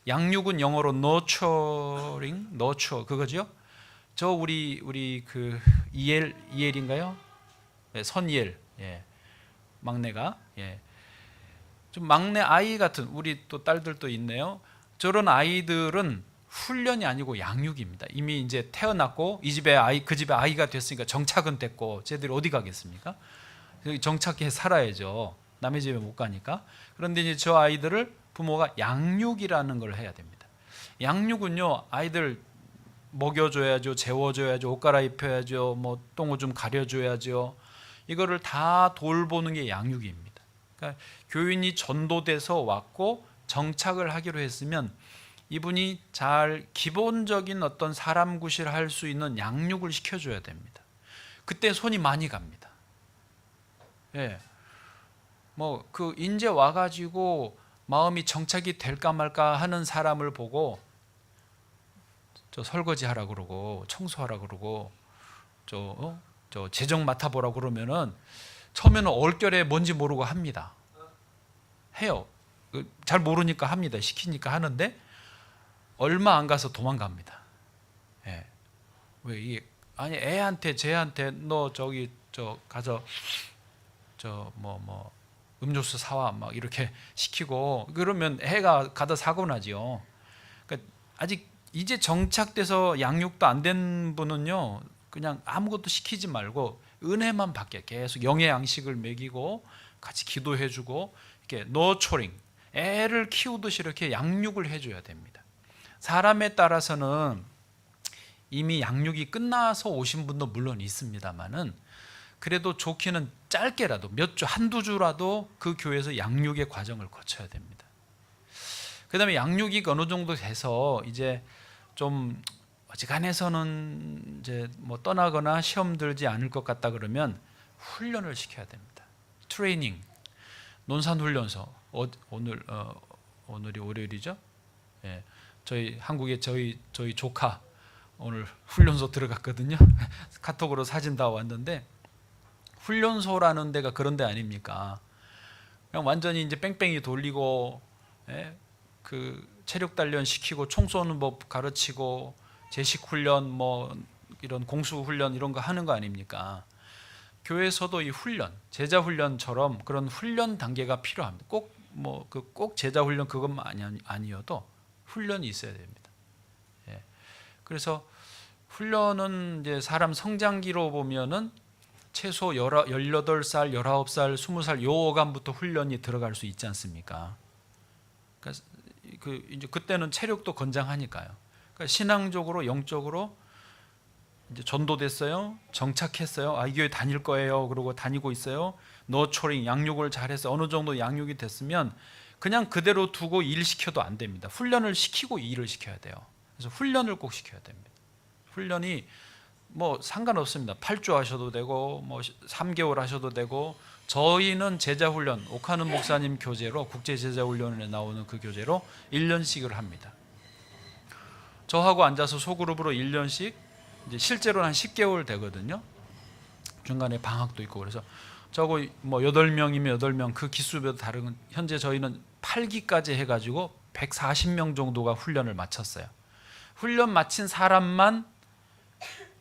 양육은 영어로 nurture 그거죠? 저 우리 그 이엘인가요? 네, 선이엘. 예. 막내가, 예. 좀 막내 아이 같은, 우리 또 딸들도 있네요. 저런 아이들은 훈련이 아니고 양육입니다. 이미 이제 태어났고 이 집에 그 집에 아이가 됐으니까 정착은 됐고, 쟤들이 어디 가겠습니까? 정착해 살아야죠. 남의 집에 못 가니까. 그런데 이제 저 아이들을 부모가 양육이라는 걸 해야 됩니다. 양육은요, 아이들 먹여줘야죠, 재워줘야죠, 옷 갈아입혀야죠, 뭐 똥오줌 가려줘야죠. 이거를 다 돌보는 게 양육입니다. 그러니까 교인이 전도돼서 왔고 정착을 하기로 했으면 이분이 잘 기본적인 어떤 사람 구실할 수 있는 양육을 시켜줘야 됩니다. 그때 손이 많이 갑니다. 예, 뭐 그 인제 와가지고 마음이 정착이 될까 말까 하는 사람을 보고 저 설거지 하라 그러고 청소하라 그러고 저 재정 맡아보라 그러면은 처음에는 얼결에 뭔지 모르고 합니다. 해요. 잘 모르니까 합니다. 시키니까 하는데 얼마 안 가서 도망갑니다. 예. 왜 이게, 아니 애한테 쟤한테 너 저기 가서 뭐 음료수 사와 막 이렇게 시키고 그러면 애가 가다 사고 나지요. 그러니까 아직 이제 정착돼서 양육도 안 된 분은요, 그냥 아무것도 시키지 말고 은혜만 받게 계속 영의 양식을 먹이고 같이 기도해주고, 이렇게 너처링, 애를 키우듯이 이렇게 양육을 해줘야 됩니다. 사람에 따라서는 이미 양육이 끝나서 오신 분도 물론 있습니다만은, 그래도 좋기는 짧게라도 몇 주, 한두 주라도 그 교회에서 양육의 과정을 거쳐야 됩니다. 그 다음에 양육이 어느 정도 돼서 이제 좀 어지간해서는 이제 뭐 떠나거나 시험 들지 않을 것 같다 그러면 훈련을 시켜야 됩니다. 트레이닝, 논산훈련소. 오늘이 월요일이죠. 예, 저희 한국에 저희 조카 오늘 훈련소 들어갔거든요. 카톡으로 사진 다 왔는데, 훈련소라는 데가 그런 데 아닙니까? 그냥 완전히 이제 뺑뺑이 돌리고, 예, 그 체력 단련 시키고 총 쏘는 법 가르치고 제식 훈련 뭐 이런 공수 훈련 이런 거 하는 거 아닙니까? 교회에서도 이 훈련, 제자 훈련처럼 그런 훈련 단계가 필요합니다. 꼭 제자 훈련 그것만 아니어도 훈련이 있어야 됩니다. 예. 그래서 훈련은 이제 사람 성장기로 보면은 최소 18살, 19살, 20살 요 어간부터 훈련이 들어갈 수 있지 않습니까? 그러니까 이제 그때는 체력도 건장하니까요. 그러니까 신앙적으로, 영적으로 이제 전도됐어요, 정착했어요, 이 교회 다닐 거예요, 그러고 다니고 있어요, 너처링 양육을 잘해서 어느 정도 양육이 됐으면 그냥 그대로 두고 일 시켜도 안 됩니다. 훈련을 시키고 일을 시켜야 돼요. 그래서 훈련을 꼭 시켜야 됩니다. 훈련이 뭐 상관없습니다. 8주 하셔도 되고 뭐 3개월 하셔도 되고, 저희는 제자훈련, 오카는 목사님 교재로, 국제제자훈련에 나오는 그 교재로 1년씩을 합니다. 저하고 앉아서 소그룹으로 1년씩, 이제 실제로는 한 10개월 되거든요. 중간에 방학도 있고. 그래서 저거 뭐 8명이면 8명 그 기수별로 다른 현재 저희는 8기까지 해가지고 140명 정도가 훈련을 마쳤어요. 훈련 마친 사람만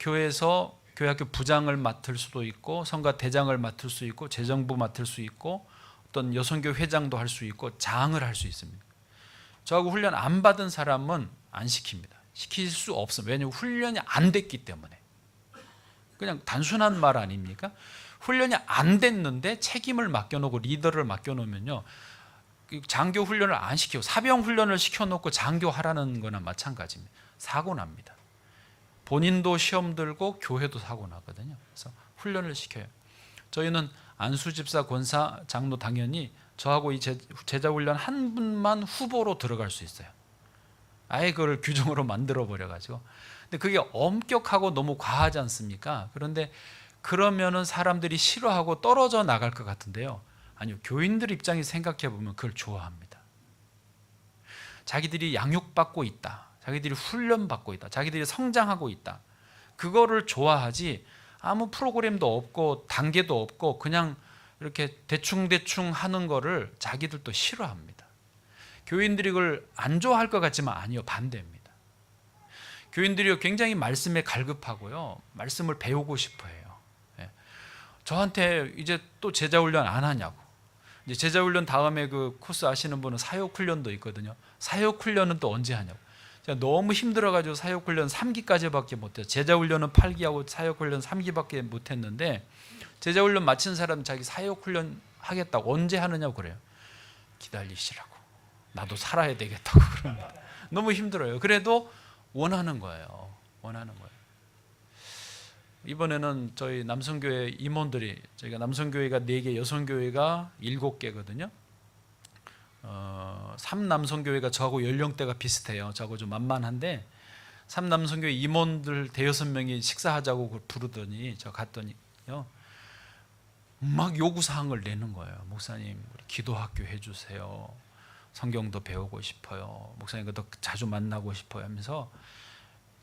교회에서 교회학교 부장을 맡을 수도 있고 성가 대장을 맡을 수 있고 재정부 맡을 수 있고 어떤 여성교 회장도 할 수 있고 장을 할 수 있습니다. 저하고 훈련 안 받은 사람은 안 시킵니다. 시킬 수 없습니다. 왜냐하면 훈련이 안 됐기 때문에. 그냥 단순한 말 아닙니까? 훈련이 안 됐는데 책임을 맡겨놓고 리더를 맡겨놓으면요, 장교 훈련을 안 시키고 사병 훈련을 시켜놓고 장교 하라는 거나 마찬가지입니다. 사고 납니다. 본인도 시험 들고 교회도 사고 나거든요. 그래서 훈련을 시켜요. 저희는 안수 집사, 권사, 장로 당연히 저하고 이 제자 훈련 한 분만 후보로 들어갈 수 있어요. 아예 그걸 규정으로 만들어 버려 가지고. 근데 그게 엄격하고 너무 과하지 않습니까? 그런데 그러면은 사람들이 싫어하고 떨어져 나갈 것 같은데요. 아니요. 교인들 입장에서 생각해 보면 그걸 좋아합니다. 자기들이 양육받고 있다. 자기들이 훈련받고 있다. 자기들이 성장하고 있다. 그거를 좋아하지 아무 프로그램도 없고 단계도 없고 그냥 이렇게 대충대충 하는 거를 자기들도 싫어합니다. 교인들이 그걸 안 좋아할 것 같지만 아니요. 반대입니다. 교인들이 굉장히 말씀에 갈급하고요. 말씀을 배우고 싶어 해요. 저한테 이제 또 제자훈련 안 하냐고. 이제 제자훈련 다음에 그 코스 아시는 분은 사역훈련도 있거든요. 사역훈련은 또 언제 하냐고. 제가 너무 힘들어가지고 사역훈련 3기까지밖에 못해요. 제자훈련은 8기하고 사역훈련 3기밖에 못했는데 제자훈련 마친 사람은 자기 사역훈련 하겠다고 언제 하느냐고 그래요. 기다리시라고. 나도 살아야 되겠다고 그럽니다. 너무 힘들어요. 그래도 원하는 거예요. 원하는 거예요. 이번에는 저희 남성교회 임원들이 저희가 남성교회가 4개, 여성교회가 7개거든요. 3남성교회가 저하고 연령대가 비슷해요. 저하고 좀 만만한데 3남성교회 임원들 5-6명이 식사하자고 부르더니 저 갔더니요. 막 요구사항을 내는 거예요. 목사님 우리 기도학교 해주세요. 성경도 배우고 싶어요. 목사님과 더 자주 만나고 싶어요 하면서,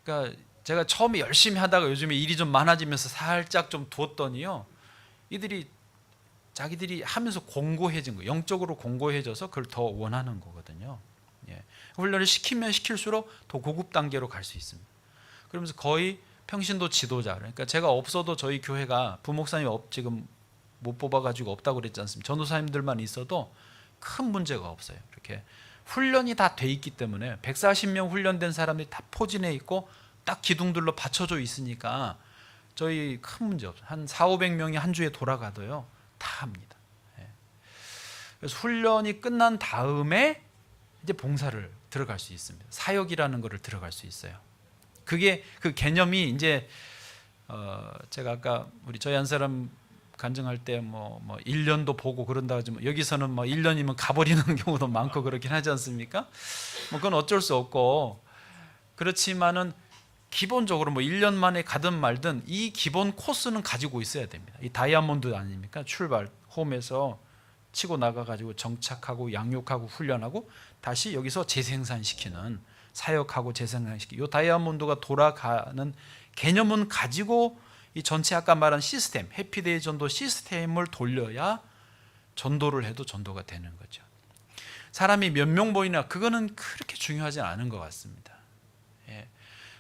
그러니까 제가 처음에 열심히 하다가 요즘에 일이 좀 많아지면서 살짝 좀 두었더니요, 이들이 자기들이 하면서 공고해진 거예요. 영적으로 공고해져서 그걸 더 원하는 거거든요. 예. 훈련을 시키면 시킬수록 더 고급 단계로 갈 수 있습니다. 그러면서 거의 평신도 지도자, 그러니까 제가 없어도 저희 교회가 부목사님 지금 못 뽑아가지고 없다고 그랬지 않습니까? 전도사님들만 있어도 큰 문제가 없어요. 이렇게 훈련이 다 돼 있기 때문에 140명 훈련된 사람들이 다 포진해 있고 딱 기둥들로 받쳐져 있으니까 저희 큰 문제 없어요. 한 400-500명이 한 주에 돌아가도요 다 합니다. 그래서 훈련이 끝난 다음에 이제 봉사를 들어갈 수 있습니다. 사역이라는 것을 들어갈 수 있어요. 그게 그 개념이 이제 제가 아까 우리 저희 한 사람 간증할 때 뭐 1년도 보고 그런다 하지만 여기서는 뭐 1년이면 가버리는 경우도 많고 그렇긴 하지 않습니까? 뭐 그건 어쩔 수 없고, 그렇지만은 기본적으로 뭐 1년 만에 가든 말든 이 기본 코스는 가지고 있어야 됩니다. 이 다이아몬드 아닙니까? 출발 홈에서 치고 나가가지고 정착하고 양육하고 훈련하고 다시 여기서 재생산시키는, 사역하고 재생산시키는 이 다이아몬드가 돌아가는 개념은 가지고 이 전체 아까 말한 시스템, 해피데이 전도 시스템을 돌려야 전도를 해도 전도가 되는 거죠. 사람이 몇 명 모이나 그거는 그렇게 중요하지 않은 것 같습니다. 예.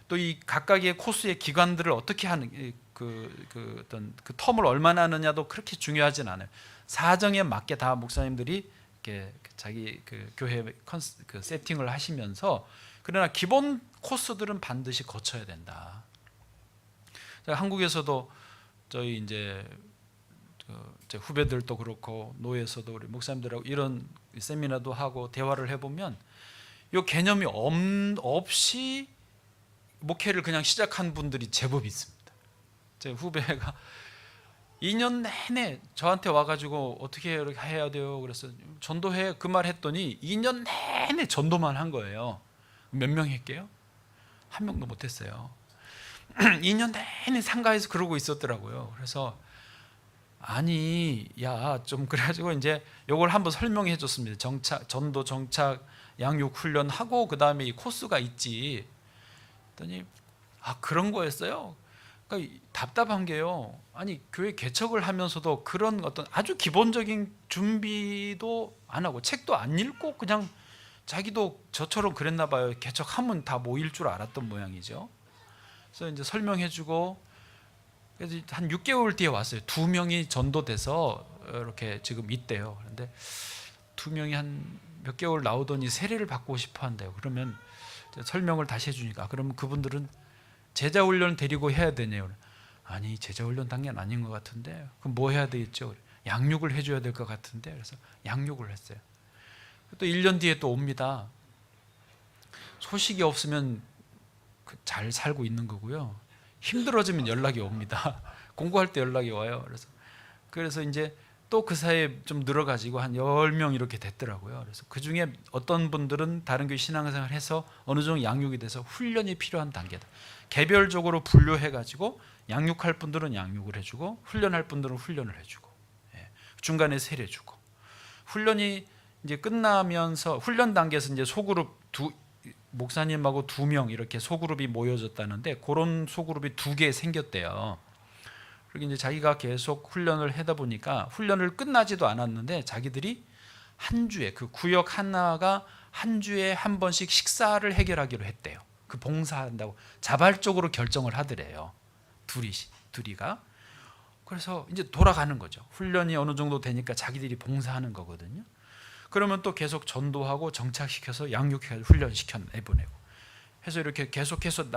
또 이 각각의 코스의 기관들을 어떻게 하는 어떤 그 텀을 얼마나 하느냐도 그렇게 중요하진 않아요. 사정에 맞게 다 목사님들이 이렇게 자기 그 교회 그 세팅을 하시면서, 그러나 기본 코스들은 반드시 거쳐야 된다. 한국에서도 저희 이제 제 후배들도 그렇고 노예에서도 우리 목사님들하고 이런 세미나도 하고 대화를 해보면 이 개념이 없이 목회를 그냥 시작한 분들이 제법 있습니다. 제 후배가 2년 내내 저한테 와가지고 어떻게 이렇게 해야 돼요? 그래서 전도해 그 말 했더니 2년 내내 전도만 한 거예요. 몇 명 했게요? 1명도 못했어요. 2년 내내 상가에서 그러고 있었더라고요. 그래서 아니 야 좀 그래가지고 이제 요걸 한번 설명해 줬습니다. 전도 정착 양육 훈련하고 그 다음에 이 코스가 있지. 그랬더니 아 그런 거였어요. 그러니까 답답한 게요. 아니 교회 개척을 하면서도 그런 어떤 아주 기본적인 준비도 안 하고 책도 안 읽고 그냥 자기도 저처럼 그랬나 봐요. 개척하면 다 모일 줄 알았던 모양이죠. 그래서 이제 설명해주고 그래서 한 6개월 뒤에 왔어요. 2명이 전도돼서 이렇게 지금 있대요. 그런데 2명이 한 몇 개월 나오더니 세례를 받고 싶어 한대요. 그러면 설명을 다시 해주니까 그러면 그분들은 제자 훈련 데리고 해야 되네요. 아니 제자 훈련 단계는 아닌 것 같은데 그럼 뭐 해야 되겠죠? 양육을 해줘야 될 것 같은데 그래서 양육을 했어요. 또 1년 뒤에 또 옵니다. 소식이 없으면 잘 살고 있는 거고요. 힘들어지면 연락이 옵니다. 공부할 때 연락이 와요. 그래서 이제 또 그 사이에 좀 늘어가지고 한 10명 이렇게 됐더라고요. 그래서 그 중에 어떤 분들은 다른 교회 신앙생활 해서 어느 정도 양육이 돼서 훈련이 필요한 단계다. 개별적으로 분류해가지고 양육할 분들은 양육을 해주고 훈련할 분들은 훈련을 해주고 중간에 세례 주고 훈련이 이제 끝나면서 훈련 단계에서 이제 소그룹 목사님하고 2명 이렇게 소그룹이 모여졌다는데 그런 소그룹이 2개 생겼대요. 그리고 이제 자기가 계속 훈련을 하다 보니까 훈련을 끝나지도 않았는데 자기들이 한 주에 그 구역 하나가 한 주에 한 번씩 식사를 해결하기로 했대요. 그 봉사한다고 자발적으로 결정을 하더래요. 둘이가. 그래서 이제 돌아가는 거죠. 훈련이 어느 정도 되니까 자기들이 봉사하는 거거든요. 그러면 또 계속 전도하고 정착시켜서 양육해서 훈련시켜 내보내고 해서 이렇게 계속해서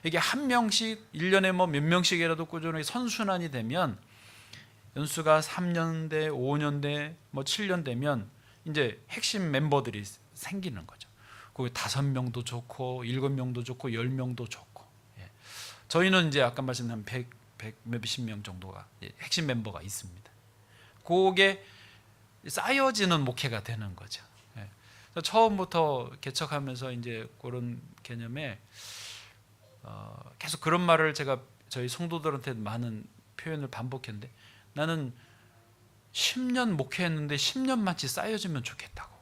이게 한 명씩 1년에 뭐 몇 명씩이라도 꾸준히 선순환이 되면 연수가 3년 돼 5년 돼 뭐 7년 되면 이제 핵심 멤버들이 생기는 거죠. 거기 5명도 좋고 7명도 좋고 10명도 좋고 저희는 이제 아까 말씀드린 100 몇십 명 정도가 핵심 멤버가 있습니다. 그게 쌓여지는 목회가 되는 거죠. 처음부터 개척하면서 이제 그런 개념에 계속 그런 말을 제가 저희 성도들한테 많은 표현을 반복했는데 나는 10년 목회했는데 10년만치 쌓여지면 좋겠다고.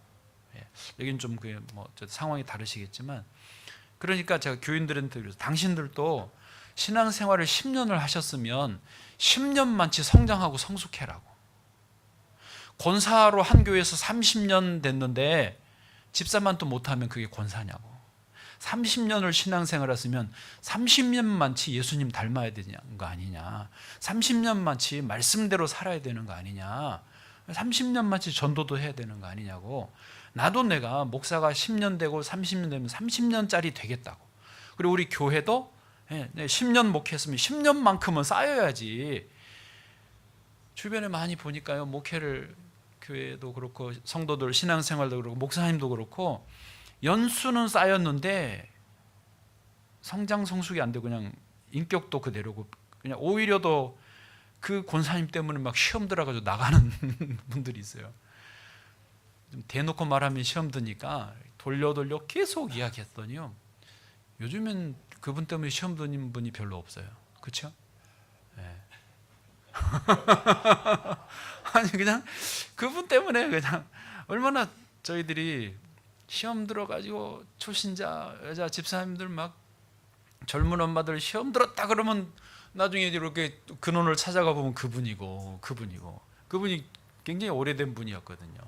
여기는 좀 그 뭐 상황이 다르시겠지만 그러니까 제가 교인들한테 그래서 당신들도 신앙생활을 10년을 하셨으면 10년만치 성장하고 성숙해라고. 권사로 한 교회에서 30년 됐는데 집사만 또 못하면 그게 권사냐고. 30년을 신앙생활 했으면 30년만치 예수님 닮아야 되는 거 아니냐. 30년만치 말씀대로 살아야 되는 거 아니냐. 30년만치 전도도 해야 되는 거 아니냐고. 나도 내가 목사가 10년 되고 30년 되면 30년짜리 되겠다고. 그리고 우리 교회도 10년 목회했으면 10년만큼은 쌓여야지. 주변에 많이 보니까요. 목회를 교회도 그렇고 성도들 신앙생활도 그렇고 목사님도 그렇고 연수는 쌓였는데 성장 성숙이 안 되고 그냥 인격도 그대로고 그냥 오히려 더 그 권사님 때문에 막 시험 들어가지고 나가는 분들이 있어요. 좀 대놓고 말하면 시험 드니까 돌려 계속 이야기했더니요. 요즘엔 그분 때문에 시험 드는 분이 별로 없어요. 그렇죠? 아니 그냥 그분 때문에 그냥 얼마나 저희들이 시험 들어가지고 초신자 여자 집사님들 막 젊은 엄마들 시험 들었다 그러면 나중에 이렇게 근원을 찾아가 보면 그분이 굉장히 오래된 분이었거든요.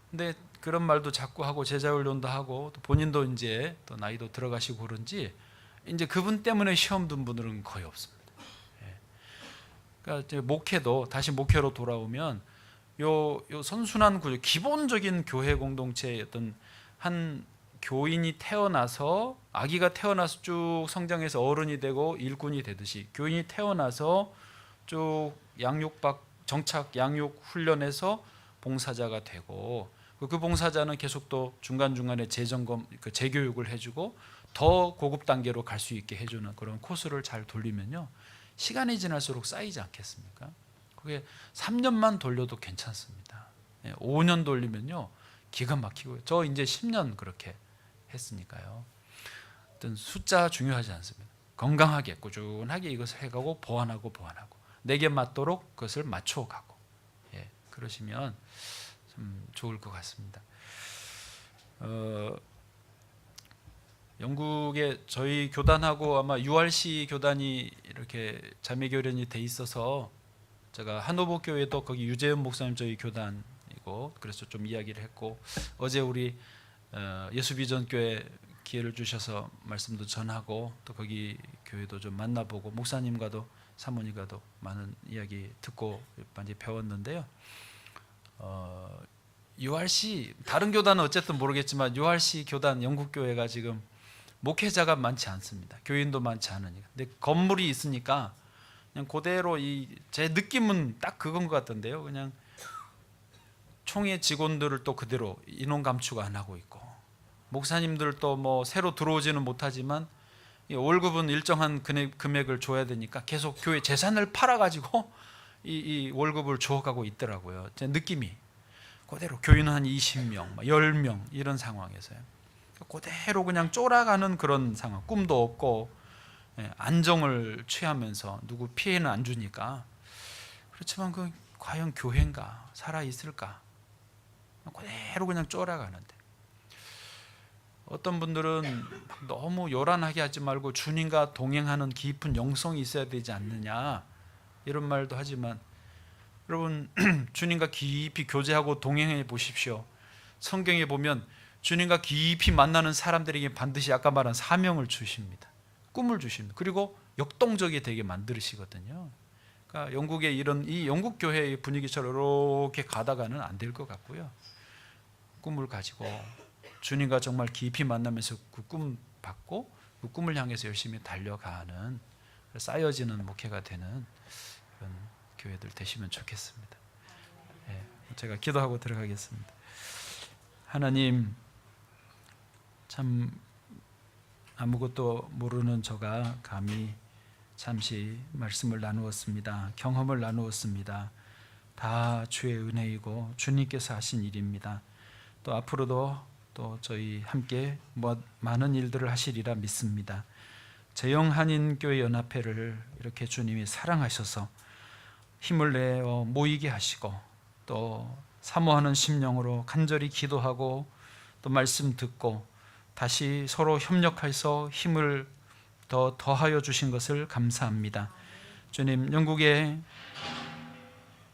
근데 그런 말도 자꾸 하고 제자훈련도 하고 또 본인도 이제 또 나이도 들어가시고 그런지 이제 그분 때문에 시험 든 분들은 거의 없습니다. 그러니까 목회도 다시 목회로 돌아오면 요 선순환 구조, 기본적인 교회 공동체의 어떤 한 교인이 태어나서 아기가 태어나서 쭉 성장해서 어른이 되고 일꾼이 되듯이 교인이 태어나서 쭉 정착 양육 훈련해서 봉사자가 되고 그 봉사자는 계속 또 중간중간에 재점검, 재교육을 해주고 더 고급 단계로 갈 수 있게 해주는 그런 코스를 잘 돌리면요. 시간이 지날수록 쌓이지 않겠습니까? 그게 3년만 돌려도 괜찮습니다. 5년 돌리면요. 기가 막히고요. 저 이제 10년 그렇게 했으니까요. 어떤 숫자 중요하지 않습니다. 건강하게 꾸준하게 이것을 해가고 보완하고 내게 맞도록 그것을 맞춰가고 그러시면 좀 좋을 것 같습니다. 영국에 저희 교단하고 아마 URC 교단이 이렇게 자매 교련이 돼 있어서 제가 하노버 교회도 거기 유재현 목사님 저희 교단이고 그래서 좀 이야기를 했고 어제 우리 예수비전 교회 기회를 주셔서 말씀도 전하고 또 거기 교회도 좀 만나보고 목사님과도 사모님과도 많은 이야기 듣고 많이 배웠는데요. URC 다른 교단은 어쨌든 모르겠지만 URC 교단 영국 교회가 지금 목회자가 많지 않습니다. 교인도 많지 않으니까. 근데 건물이 있으니까 그냥 그대로 제 느낌은 딱 그건 것 같던데요. 그냥 총회 직원들을 또 그대로 인원 감축 안 하고 있고 목사님들도 뭐 새로 들어오지는 못하지만 이 월급은 일정한 금액을 줘야 되니까 계속 교회 재산을 팔아가지고 이 월급을 줘가고 있더라고요. 제 느낌이 그대로 교인은 한 20명, 10명 이런 상황에서요. 그대로 그냥 쫄아가는 그런 상황. 꿈도 없고 안정을 취하면서 누구 피해는 안 주니까. 그렇지만 그 과연 교회인가 살아 있을까? 그대로 그냥 쫄아가는데. 어떤 분들은 너무 요란하게 하지 말고 주님과 동행하는 깊은 영성이 있어야 되지 않느냐 이런 말도 하지만 여러분 주님과 깊이 교제하고 동행해 보십시오. 성경에 보면 주님과 깊이 만나는 사람들에게 반드시 아까 말한 사명을 주십니다. 꿈을 주십니다. 그리고 역동적이 되게 만드시거든요. 그러니까 영국의 이 영국 교회의 분위기처럼 이렇게 가다가는 안 될 것 같고요. 꿈을 가지고 주님과 정말 깊이 만나면서 그 꿈 받고 그 꿈을 향해서 열심히 달려가는 쌓여지는 목회가 되는 그런 교회들 되시면 좋겠습니다. 제가 기도하고 들어가겠습니다. 하나님, 참 아무것도 모르는 저가 감히 잠시 말씀을 나누었습니다. 경험을 나누었습니다. 다 주의 은혜이고 주님께서 하신 일입니다. 또 앞으로도 또 저희 함께 많은 일들을 하시리라 믿습니다. 제영 한인교회 연합회를 이렇게 주님이 사랑하셔서 힘을 내어 모이게 하시고 또 사모하는 심령으로 간절히 기도하고 또 말씀 듣고 다시 서로 협력해서 힘을 더하여 주신 것을 감사합니다. 주님, 영국의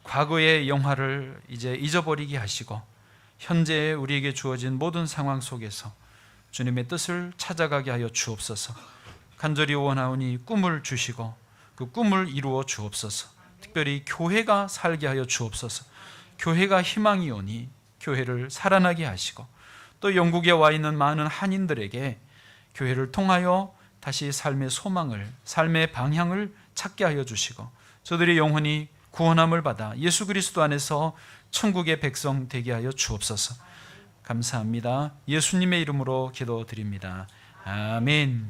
과거의 영화를 이제 잊어버리게 하시고 현재 우리에게 주어진 모든 상황 속에서 주님의 뜻을 찾아가게 하여 주옵소서. 간절히 원하오니 꿈을 주시고 그 꿈을 이루어 주옵소서. 특별히 교회가 살게 하여 주옵소서. 교회가 희망이 오니 교회를 살아나게 하시고 또 영국에 와 있는 많은 한인들에게 교회를 통하여 다시 삶의 소망을, 삶의 방향을 찾게 하여 주시고 저들의 영혼이 구원함을 받아 예수 그리스도 안에서 천국의 백성 되게 하여 주옵소서. 감사합니다. 예수님의 이름으로 기도드립니다. 아멘.